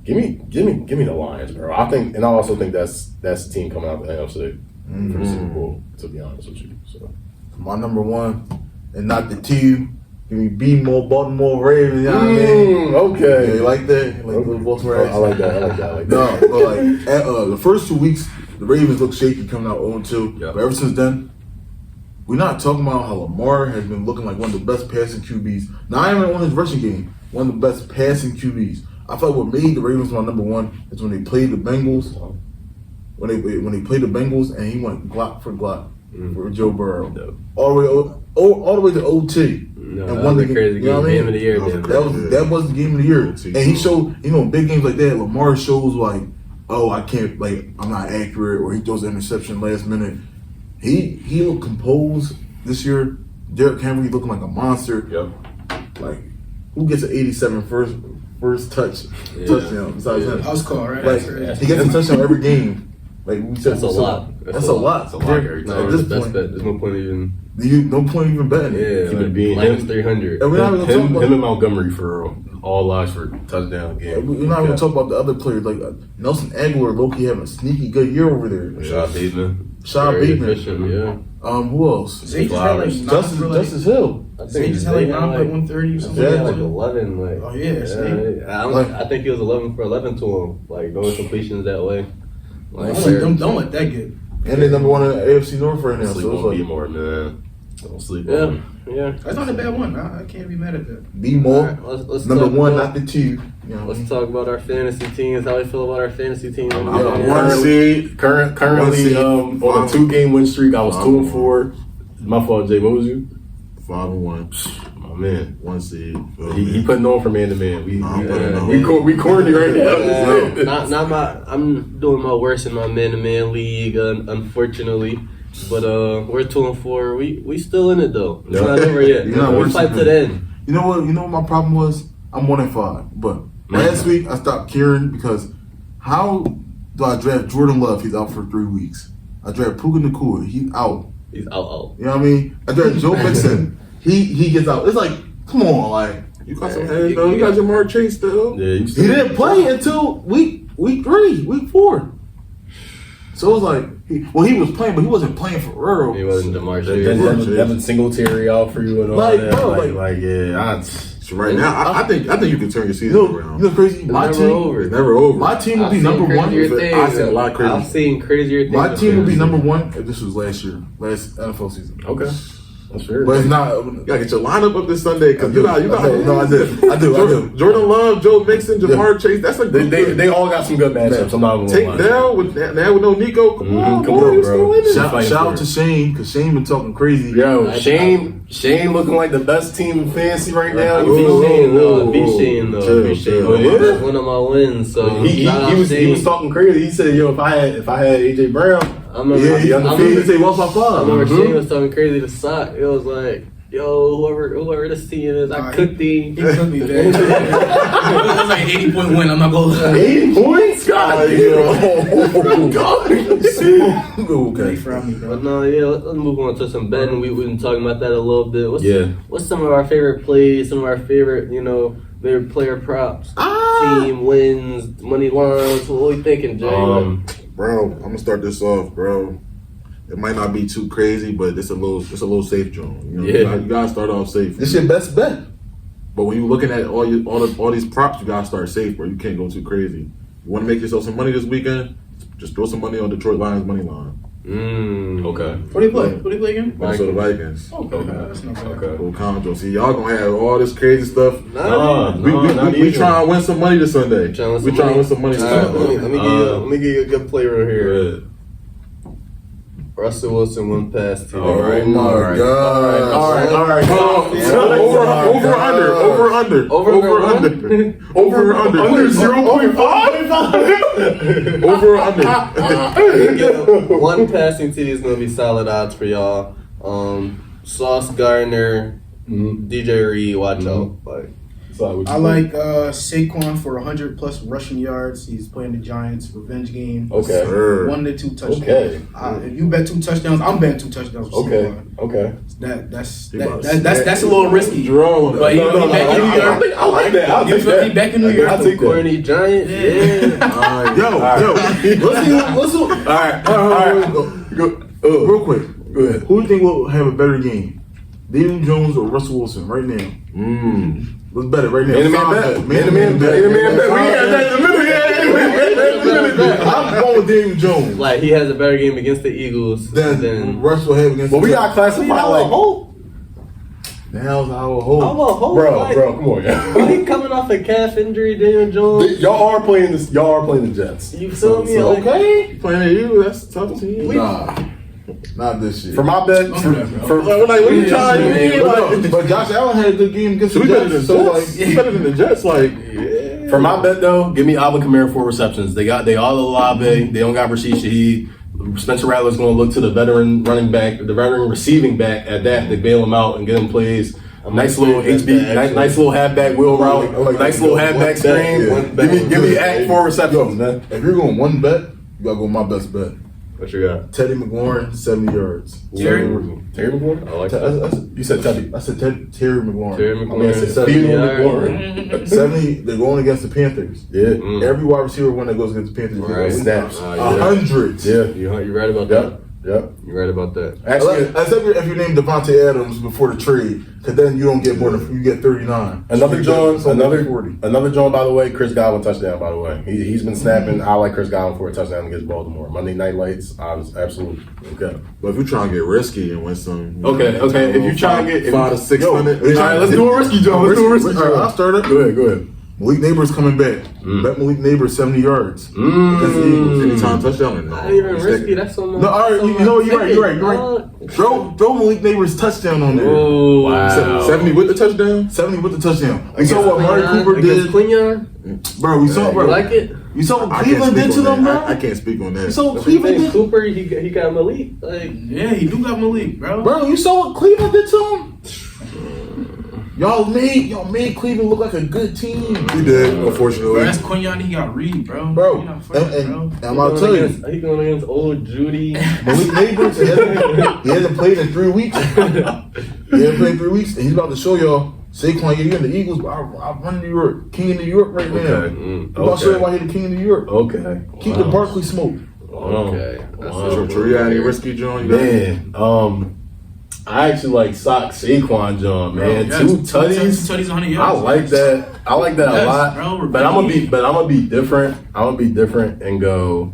[SPEAKER 6] give me the Lions, bro. I think, and I also think that's the team coming out of the NFC for the Super Bowl. To be honest with you, so
[SPEAKER 1] My number 1, and not the 2. Give me B-Mo, Baltimore Ravens. You know what I mean?
[SPEAKER 6] Okay,
[SPEAKER 1] Yeah, you like that? Like the Baltimore
[SPEAKER 6] I like that.
[SPEAKER 1] No, but like the first 2 weeks, the Ravens look shaky coming out 0-2.
[SPEAKER 5] Yep.
[SPEAKER 1] But ever since then, we're not talking about how Lamar has been looking like one of the best passing QBs. Not even on his rushing game, one of the best passing QBs. I felt what made the Ravens my number 1 is when they played the Bengals. When they played the Bengals and he went block for block for Joe Burrow,
[SPEAKER 5] Yep.
[SPEAKER 1] all the way to OT.
[SPEAKER 2] No,
[SPEAKER 1] And
[SPEAKER 2] that
[SPEAKER 1] won
[SPEAKER 2] was
[SPEAKER 1] the
[SPEAKER 2] a crazy
[SPEAKER 1] you know
[SPEAKER 2] game.
[SPEAKER 1] what I mean?
[SPEAKER 2] Game of the year, man.
[SPEAKER 1] That was the game of the year. And he showed, big games like that, Lamar shows like, oh, I can't, like, I'm not accurate, or he throws an interception last minute. He looked composed this year. Derrick Henry looking like a monster.
[SPEAKER 5] Yep.
[SPEAKER 1] Like, who gets an 87 first touchdown besides him?
[SPEAKER 4] House call, right?
[SPEAKER 1] Like, he gets a touchdown every game. Like we said,
[SPEAKER 2] That's a lot.
[SPEAKER 1] That's a lot.
[SPEAKER 5] That's a lot every
[SPEAKER 2] No,
[SPEAKER 5] time.
[SPEAKER 1] At
[SPEAKER 2] it's
[SPEAKER 1] this
[SPEAKER 2] the best
[SPEAKER 1] point,
[SPEAKER 2] bet. There's no point even.
[SPEAKER 1] no point even betting it.
[SPEAKER 2] Yeah,
[SPEAKER 6] Keep it
[SPEAKER 2] like,
[SPEAKER 6] being
[SPEAKER 2] minus
[SPEAKER 6] him.
[SPEAKER 2] 300.
[SPEAKER 1] And we're not even gonna talk
[SPEAKER 6] him
[SPEAKER 1] about.
[SPEAKER 6] and Montgomery for real. All lives for touchdown game.
[SPEAKER 1] We're not even gonna talk about the other players like Nelson Aguilar, low-key having a sneaky good year over there.
[SPEAKER 5] Rashad Bateman.
[SPEAKER 1] Sean
[SPEAKER 2] Very
[SPEAKER 1] Bateman.
[SPEAKER 2] efficient, yeah.
[SPEAKER 1] Who else?
[SPEAKER 4] Zay just had like
[SPEAKER 1] Justice Hill.
[SPEAKER 2] I
[SPEAKER 4] Zay just had like 9.130 or something.
[SPEAKER 2] Yeah,
[SPEAKER 1] Yeah.
[SPEAKER 2] like 11. Like,
[SPEAKER 4] Oh, yeah, Zay.
[SPEAKER 2] I think he was 11 for 11 to him. Like, going completions that way. Like,
[SPEAKER 4] Don't let that get.
[SPEAKER 1] And they number 1 in the AFC North right now.
[SPEAKER 5] Sleep
[SPEAKER 1] So
[SPEAKER 5] on
[SPEAKER 1] it's like
[SPEAKER 5] B-More, man. Don't sleep on
[SPEAKER 2] yeah,
[SPEAKER 5] him.
[SPEAKER 2] yeah.
[SPEAKER 4] That's not a bad one. I can't be mad at that.
[SPEAKER 1] B more.
[SPEAKER 2] Alright, let's
[SPEAKER 1] Number
[SPEAKER 2] talk
[SPEAKER 1] 1,
[SPEAKER 2] about-
[SPEAKER 1] not the 2. You know what I
[SPEAKER 2] Let's
[SPEAKER 1] mean?
[SPEAKER 2] talk about our fantasy teams. How we feel about our fantasy teams?
[SPEAKER 6] I'm
[SPEAKER 1] Yeah,
[SPEAKER 6] a
[SPEAKER 1] one seed.
[SPEAKER 6] Currently
[SPEAKER 1] One seed.
[SPEAKER 6] on a 2-game win streak. I was 2-4. My fault, Jay. What was you?
[SPEAKER 3] 5-1,
[SPEAKER 6] My man.
[SPEAKER 3] 1 seed. Feel
[SPEAKER 6] He
[SPEAKER 3] me?
[SPEAKER 6] putting on for man to man.
[SPEAKER 3] I'm putting on.
[SPEAKER 6] We corny right now.
[SPEAKER 2] Not my. I'm doing my worst in my man-to-man league, unfortunately. But we're 2-4. We still in it though. It's
[SPEAKER 6] Yeah.
[SPEAKER 2] not over yet.
[SPEAKER 1] You're not
[SPEAKER 2] We
[SPEAKER 1] worse
[SPEAKER 2] fight
[SPEAKER 1] than
[SPEAKER 2] to
[SPEAKER 1] me.
[SPEAKER 2] the end.
[SPEAKER 1] You know what? You know what my problem was? I'm 1-5. But last week I stopped caring because how do I draft Jordan Love? He's out for 3 weeks. I draft Puka Nacua. He's out.
[SPEAKER 2] He's out.
[SPEAKER 1] You know what I mean? I draft Joe Mixon. He gets out. It's like, come on, like
[SPEAKER 3] You got some heads though. You got Jamar Chase still.
[SPEAKER 6] Yeah, you
[SPEAKER 1] he didn't play until week 3, week 4. So it was like, he was playing, but he wasn't playing for real.
[SPEAKER 2] He wasn't DeMar Chase.
[SPEAKER 6] Then Devin Singletary out for you and all
[SPEAKER 1] Like,
[SPEAKER 6] that.
[SPEAKER 1] bro,
[SPEAKER 6] Like, yeah,
[SPEAKER 3] So right now, I think you can turn your
[SPEAKER 1] You
[SPEAKER 3] season
[SPEAKER 1] know,
[SPEAKER 3] around.
[SPEAKER 1] you know crazy? My
[SPEAKER 2] never
[SPEAKER 1] team,
[SPEAKER 2] over.
[SPEAKER 3] It's never over.
[SPEAKER 1] my team would be
[SPEAKER 2] I've
[SPEAKER 1] number
[SPEAKER 2] seen
[SPEAKER 1] 1.
[SPEAKER 2] crazier
[SPEAKER 1] If
[SPEAKER 2] things.
[SPEAKER 3] I seen a lot of crazy.
[SPEAKER 2] I've seen crazier things.
[SPEAKER 1] my team would be number 1 if this was last NFL season.
[SPEAKER 6] Okay. That's fair.
[SPEAKER 1] But it's not.
[SPEAKER 3] You gotta get your lineup up this Sunday because you got.
[SPEAKER 1] No, I do.
[SPEAKER 3] Jordan Love, Joe Mixon, Jamar Chase. That's a good.
[SPEAKER 6] They all got some good matchups. I'm not gonna
[SPEAKER 3] Take
[SPEAKER 6] lie.
[SPEAKER 3] down with no Nico. Come on,
[SPEAKER 6] come
[SPEAKER 3] boy,
[SPEAKER 6] on,
[SPEAKER 3] you
[SPEAKER 6] bro.
[SPEAKER 3] still winning.
[SPEAKER 1] Shout out to Shane because Shane been talking crazy.
[SPEAKER 6] Yo, Shane looking like the best team in fantasy right now.
[SPEAKER 2] I
[SPEAKER 6] You
[SPEAKER 2] beat
[SPEAKER 6] feel me?
[SPEAKER 2] Shane though. I beat Shane though.
[SPEAKER 3] Chill,
[SPEAKER 2] I beat Shane.
[SPEAKER 3] chill.
[SPEAKER 6] Yeah.
[SPEAKER 2] That's one of my wins. So
[SPEAKER 6] He was talking crazy. He said, "Yo, if I had AJ Brown,
[SPEAKER 2] I remember.
[SPEAKER 6] yeah, he
[SPEAKER 2] I
[SPEAKER 6] undefeated.
[SPEAKER 2] remember,
[SPEAKER 1] Say 1 by
[SPEAKER 2] I
[SPEAKER 1] 5.
[SPEAKER 2] remember Shane was talking crazy to Sock. It was like, yo, whoever this team is, I cooked
[SPEAKER 4] He
[SPEAKER 2] him.
[SPEAKER 4] took me there. It was like an 80-point win. I'm not gonna lie.
[SPEAKER 6] 80 points, God,
[SPEAKER 1] Okay.
[SPEAKER 4] They frowned me, bro.
[SPEAKER 2] But no, yeah, let's move on to some betting. We've been talking about that a little bit.
[SPEAKER 5] Yeah.
[SPEAKER 2] What's some of our favorite plays? Some of our favorite, maybe player props, team wins, money lines. What are we thinking, Jay?
[SPEAKER 3] Bro, I'm gonna start this off, bro. It might not be too crazy, but it's a little safe, John.
[SPEAKER 2] Yeah.
[SPEAKER 3] You gotta start off safe.
[SPEAKER 1] This your best bet.
[SPEAKER 3] But when you're looking at all these props, you gotta start safe, bro. You can't go too crazy. You want to make yourself some money this weekend? Just throw some money on Detroit Lions money line.
[SPEAKER 5] Okay.
[SPEAKER 4] What do you play? What do you play again?
[SPEAKER 3] Minnesota Vikings.
[SPEAKER 4] Okay, that's not bad.
[SPEAKER 5] Okay.
[SPEAKER 3] Go Conjo. See, y'all gonna have all this crazy stuff.
[SPEAKER 5] Nah,
[SPEAKER 3] We
[SPEAKER 5] not
[SPEAKER 3] trying to win some money this Sunday. We trying to win some money this
[SPEAKER 2] All right,
[SPEAKER 3] Sunday.
[SPEAKER 2] let me give you a good player here.
[SPEAKER 5] Good.
[SPEAKER 2] Russell Wilson, one pass to
[SPEAKER 5] All right.
[SPEAKER 1] Oh my
[SPEAKER 5] All right.
[SPEAKER 1] God.
[SPEAKER 6] All right.
[SPEAKER 3] Over under. Over under.
[SPEAKER 6] Under 0.5.
[SPEAKER 3] Over under.
[SPEAKER 2] One passing TD is going to be solid odds for y'all. Sauce Gardner, DJ Reed, watch out. Like,
[SPEAKER 4] I like Saquon for 100+ rushing yards. He's playing the Giants revenge game.
[SPEAKER 6] Okay.
[SPEAKER 4] 1 to 2 touchdowns.
[SPEAKER 6] Okay.
[SPEAKER 4] If you bet 2 touchdowns, I'm betting 2 touchdowns. For Saquon.
[SPEAKER 6] Okay.
[SPEAKER 4] That's a little risky.
[SPEAKER 1] Draw.
[SPEAKER 4] But he back in New York.
[SPEAKER 6] I like that. I'll take that.
[SPEAKER 4] He back in New York.
[SPEAKER 6] I'll take that.
[SPEAKER 2] Corny Giants, yeah.
[SPEAKER 1] Yo. Let's do.
[SPEAKER 6] All right. Go.
[SPEAKER 1] Real quick.
[SPEAKER 6] Go ahead.
[SPEAKER 1] Who do you think will have a better game? Daniel Jones or Russell Wilson right now? Let's bet it right now.
[SPEAKER 6] Man-to-man bet. We got that in the middle.
[SPEAKER 1] I'm going with Daniel Jones.
[SPEAKER 2] Like, he has a better game against the Eagles
[SPEAKER 1] Then
[SPEAKER 2] than
[SPEAKER 1] Russell have against.
[SPEAKER 6] But we got classified like,
[SPEAKER 1] Now's our hope.
[SPEAKER 2] I'm a whole
[SPEAKER 6] bro, come on, yeah.
[SPEAKER 2] He coming off a calf injury, Daniel Jones.
[SPEAKER 6] Y'all are playing this. Y'all are playing the Jets.
[SPEAKER 2] You feel me? Like,
[SPEAKER 1] Okay.
[SPEAKER 3] Playing at you, that's a tough team.
[SPEAKER 1] Nah. Not this year.
[SPEAKER 6] For my bet,
[SPEAKER 1] Like, what are you trying to mean? But Josh Allen had a good game against the Jets. So, like,
[SPEAKER 3] He's better than the Jets. Like,
[SPEAKER 6] for my bet though, give me Alvin Kamara 4 receptions. They all Olave. They don't got Rashid Shaheed. Spencer Rattler's going to look to the veteran running back, the veteran receiving back at that. They bail him out and get him plays. Nice little nice little halfback wheel route. Nice little halfback screen. Give me Act 4 receptions, man.
[SPEAKER 1] If you're going one bet, you gotta go my best bet.
[SPEAKER 2] what you got?
[SPEAKER 1] Teddy McLaurin, 70 yards.
[SPEAKER 6] Terry McLaurin?
[SPEAKER 2] I like that.
[SPEAKER 6] You said Teddy.
[SPEAKER 1] I said Terry McLaurin.
[SPEAKER 2] Terry
[SPEAKER 6] I mean, I said
[SPEAKER 2] McLaurin,
[SPEAKER 6] Theo
[SPEAKER 2] 70
[SPEAKER 6] McLaurin.
[SPEAKER 1] 70, they're going against the Panthers.
[SPEAKER 6] Yeah.
[SPEAKER 1] Every wide receiver one that goes against the Panthers
[SPEAKER 2] Right.
[SPEAKER 1] gets
[SPEAKER 6] Snaps.
[SPEAKER 1] 100.
[SPEAKER 6] Yeah.
[SPEAKER 2] You right about
[SPEAKER 6] Yep.
[SPEAKER 2] that?
[SPEAKER 6] Yep.
[SPEAKER 2] You right about that?
[SPEAKER 6] Actually,
[SPEAKER 1] Except if you name Devontae Adams before the trade, because then you don't get more than you get 39.
[SPEAKER 6] Another
[SPEAKER 1] So
[SPEAKER 6] John,
[SPEAKER 1] another 40.
[SPEAKER 6] another John, by the way, Chris Godwin touchdown, by the way. He's been snapping. I like Chris Godwin for a touchdown against Baltimore. Monday Night Lights, I was absolutely okay.
[SPEAKER 3] but if you're trying to get risky and win some,
[SPEAKER 6] Okay. If you try and get
[SPEAKER 3] 5 to 600,
[SPEAKER 6] all right, let's do a risky, John. Let's do a risky,
[SPEAKER 1] All right, I'll
[SPEAKER 6] John.
[SPEAKER 1] start it.
[SPEAKER 6] Go ahead.
[SPEAKER 1] Malik Neighbors coming back. Bet Malik Neighbors 70 yards. Against the Eagles.
[SPEAKER 3] anytime touchdown or no?
[SPEAKER 2] Not even risky. That's so much.
[SPEAKER 1] No, all right, you know what? You're right. Throw Malik Neighbors touchdown on there.
[SPEAKER 2] Oh,
[SPEAKER 5] Wow.
[SPEAKER 3] 70 with the touchdown.
[SPEAKER 1] 70 with the touchdown. We saw what Amari Cooper
[SPEAKER 2] against
[SPEAKER 1] did.
[SPEAKER 2] Quinion.
[SPEAKER 1] Bro, we saw,
[SPEAKER 2] You
[SPEAKER 1] bro.
[SPEAKER 2] like it?
[SPEAKER 1] You saw what
[SPEAKER 3] I can't
[SPEAKER 1] Cleveland
[SPEAKER 3] speak
[SPEAKER 1] did to
[SPEAKER 3] on
[SPEAKER 1] them,
[SPEAKER 3] that.
[SPEAKER 1] bro?
[SPEAKER 3] I can't speak on that.
[SPEAKER 1] You saw what
[SPEAKER 2] What you
[SPEAKER 1] Cleveland
[SPEAKER 2] think,
[SPEAKER 1] did?
[SPEAKER 2] Cooper? He got Malik. Like,
[SPEAKER 4] Yeah, he do got Malik, bro.
[SPEAKER 1] Bro, you saw what Cleveland did to him? Y'all made Cleveland look like a good team.
[SPEAKER 3] We did,
[SPEAKER 4] Bro,
[SPEAKER 3] unfortunately.
[SPEAKER 4] that's Quinion. He got Reed, bro.
[SPEAKER 1] Bro,
[SPEAKER 4] He not first,
[SPEAKER 1] and I'm about to tell you,
[SPEAKER 2] he going against old Judy.
[SPEAKER 1] Malik Neighbors, he hasn't played in 3 weeks. He hasn't played in 3 weeks, and he's about to show y'all, Saquon, you're in the Eagles, but I run New York, king of New York right now.
[SPEAKER 6] Okay.
[SPEAKER 1] I'm about to show you why he's the king of New York.
[SPEAKER 6] Okay.
[SPEAKER 1] Keep the Barkley smoke.
[SPEAKER 2] Okay.
[SPEAKER 3] Sure, you got any risky, John? You got
[SPEAKER 6] Man, I actually like Saquon, John, man.
[SPEAKER 4] Bro,
[SPEAKER 6] 2
[SPEAKER 4] yes,
[SPEAKER 6] tutties.
[SPEAKER 4] 2 tutties, 100
[SPEAKER 6] I
[SPEAKER 4] yards.
[SPEAKER 6] like that. I like that a
[SPEAKER 4] Yes,
[SPEAKER 6] lot.
[SPEAKER 4] bro,
[SPEAKER 6] but I'm gonna be different. I'm gonna be different and go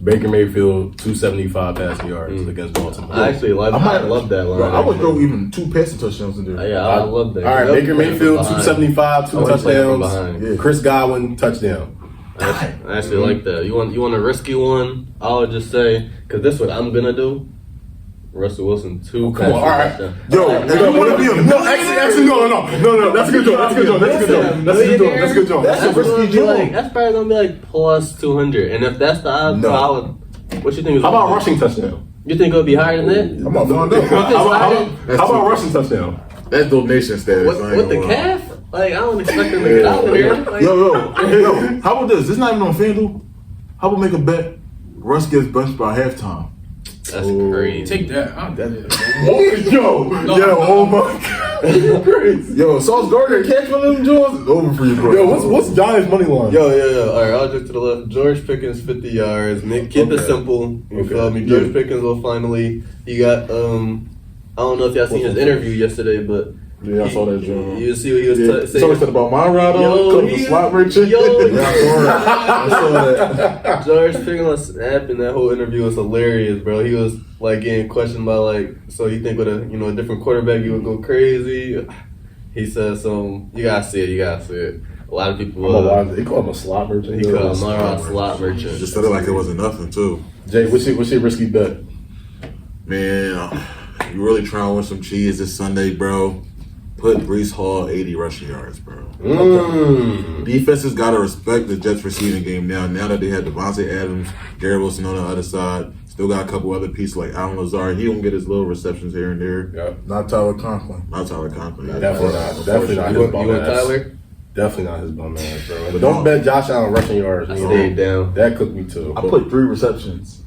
[SPEAKER 6] Baker Mayfield 275 passing yards against Baltimore.
[SPEAKER 2] I actually love. I love that line.
[SPEAKER 1] Bro, I would throw even 2 passing touchdowns in there.
[SPEAKER 2] Yeah, I love that.
[SPEAKER 6] All right, Baker Mayfield 275, 2 touchdowns.
[SPEAKER 1] Yeah.
[SPEAKER 6] Chris Godwin touchdown.
[SPEAKER 2] I actually like that. You want a risky one? I'll just say because this is what I'm gonna do. Russell Wilson 2.
[SPEAKER 6] Come on, all right.
[SPEAKER 1] Yo, if you want to be a
[SPEAKER 6] No, actually, no. That's a good joke. That's a good joke. That's a good joke.
[SPEAKER 1] That's a risky joke.
[SPEAKER 2] That's probably gonna be like plus 200. And if that's the odds,
[SPEAKER 1] No.
[SPEAKER 2] I would. What you think?
[SPEAKER 6] How about rushing touchdown?
[SPEAKER 2] You think it'll be higher than that?
[SPEAKER 1] I'm not doing that.
[SPEAKER 6] How about rushing touchdown?
[SPEAKER 3] That's donation status. I ain't
[SPEAKER 2] With the
[SPEAKER 3] gonna lie.
[SPEAKER 2] calf? Like I don't expect them to get out of there. Like,
[SPEAKER 1] Yo, how about this? This is not even on FanDuel. How about make a bet? Russ gets benched by halftime.
[SPEAKER 2] that's crazy.
[SPEAKER 4] Take that. I'm dead.
[SPEAKER 1] Yo, oh my God. Crazy. Yo, Sauce Gardner catch one of them jaws, it's over for you, bro.
[SPEAKER 6] Yo, what's Giants money line?
[SPEAKER 2] Yo. All right, I'll just to the left. George Pickens 50 yards. Keep it simple. You feel me? George Pickens will finally. He got I don't know if y'all seen his interview yesterday, but.
[SPEAKER 3] Yeah, I saw that joint.
[SPEAKER 2] You see what he was saying?
[SPEAKER 3] Somebody said about my ride
[SPEAKER 2] Yo,
[SPEAKER 3] on, come to slot merchant.
[SPEAKER 2] Yo,
[SPEAKER 1] Yeah, I saw that.
[SPEAKER 2] George Pickens was snapping. That whole interview was hilarious, bro. He was like getting questioned by like, so you think with a a different quarterback you would go crazy? He said, so you gotta see it. A lot of people.
[SPEAKER 6] They call him a slot merchant.
[SPEAKER 2] He called him a slot merchant.
[SPEAKER 3] Just said it like it wasn't nothing too.
[SPEAKER 6] Jay, what's your risky bet?
[SPEAKER 3] Man, you really trying to win some cheese this Sunday, bro? Put Breece Hall 80 rushing yards, bro. Defenses gotta respect the Jets receiving game now. Now that they had Devontae Adams, Darriel Wilson on the other side, still got a couple other pieces like Alan Lazard. He don't get his little receptions here and there.
[SPEAKER 6] Yep.
[SPEAKER 1] Not Tyler Conklin.
[SPEAKER 3] Not Tyler Conklin.
[SPEAKER 6] Definitely not his
[SPEAKER 2] You
[SPEAKER 6] bum
[SPEAKER 2] want
[SPEAKER 6] ass.
[SPEAKER 2] Tyler?
[SPEAKER 6] Definitely not his bum ass, bro.
[SPEAKER 3] But
[SPEAKER 6] Don't
[SPEAKER 3] no.
[SPEAKER 6] bet Josh Allen rushing yards.
[SPEAKER 2] I stayed down.
[SPEAKER 6] That cooked me too.
[SPEAKER 1] I put 3 receptions.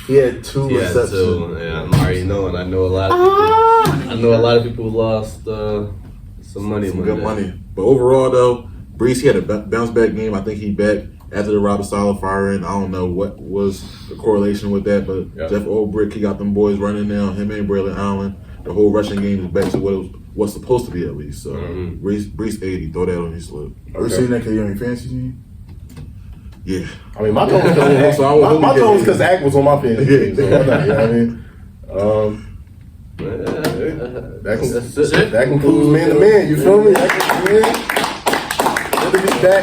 [SPEAKER 1] He had 2
[SPEAKER 2] Yeah,
[SPEAKER 1] receptions.
[SPEAKER 2] so yeah, I'm already knowing. I know a lot of people. I know a lot of people lost some money.
[SPEAKER 3] Some
[SPEAKER 2] on
[SPEAKER 3] good
[SPEAKER 2] that.
[SPEAKER 3] money. But overall, though, Breece, he had a bounce back game. I think he back after the Robert Saleh firing. I don't know what was the correlation with that, but Jeff Ulbrich, he got them boys running now. Him and Braylon Allen. The whole rushing game is back to what it was supposed to be at least. So Breece 80, throw that on your slip.
[SPEAKER 1] Are you seeing that because you're on your fantasy team?
[SPEAKER 3] Yeah.
[SPEAKER 6] I mean, my tone was because Ack was on my fantasy team, so why not? You know what I mean? That concludes man to man. You feel me?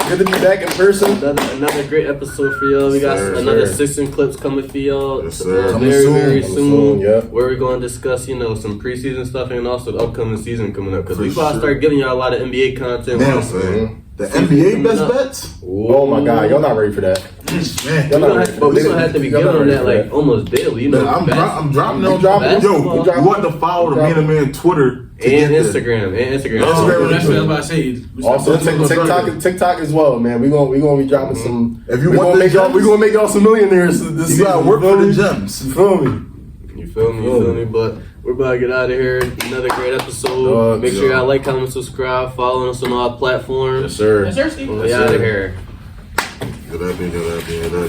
[SPEAKER 6] Good to be back in person.
[SPEAKER 2] Another great episode for y'all. We got another 6 and clips coming for y'all.
[SPEAKER 3] Yes, sir.
[SPEAKER 2] Very soon.
[SPEAKER 6] Yeah.
[SPEAKER 2] Where we're going to discuss, some preseason stuff and also the upcoming season coming up. Because we about to start giving y'all a lot of NBA content.
[SPEAKER 1] Now, the NBA best bets?
[SPEAKER 6] Oh my God, y'all not ready for that.
[SPEAKER 1] Man.
[SPEAKER 2] We're gonna have to be giving them that like almost daily.
[SPEAKER 1] I'm dropping them.
[SPEAKER 2] basketball.
[SPEAKER 1] Yo, you want to follow the Man to Man Twitter
[SPEAKER 2] And Instagram.
[SPEAKER 4] That's what I was about to say.
[SPEAKER 6] Also TikTok as well, man. We gonna be dropping some.
[SPEAKER 1] If you
[SPEAKER 6] we
[SPEAKER 1] want
[SPEAKER 6] gonna
[SPEAKER 1] the
[SPEAKER 6] make y'all,
[SPEAKER 1] gems,
[SPEAKER 6] we gonna make y'all some millionaires this
[SPEAKER 1] you
[SPEAKER 6] season.
[SPEAKER 1] gotta work for the gems.
[SPEAKER 6] You feel me?
[SPEAKER 2] You feel me? But we're about to get out of here. Another great episode. Make sure y'all like, comment, subscribe, follow us on all platforms.
[SPEAKER 6] Yes, sir.
[SPEAKER 4] Yes, sir, Steve.
[SPEAKER 2] We out of here.
[SPEAKER 3] Good idea.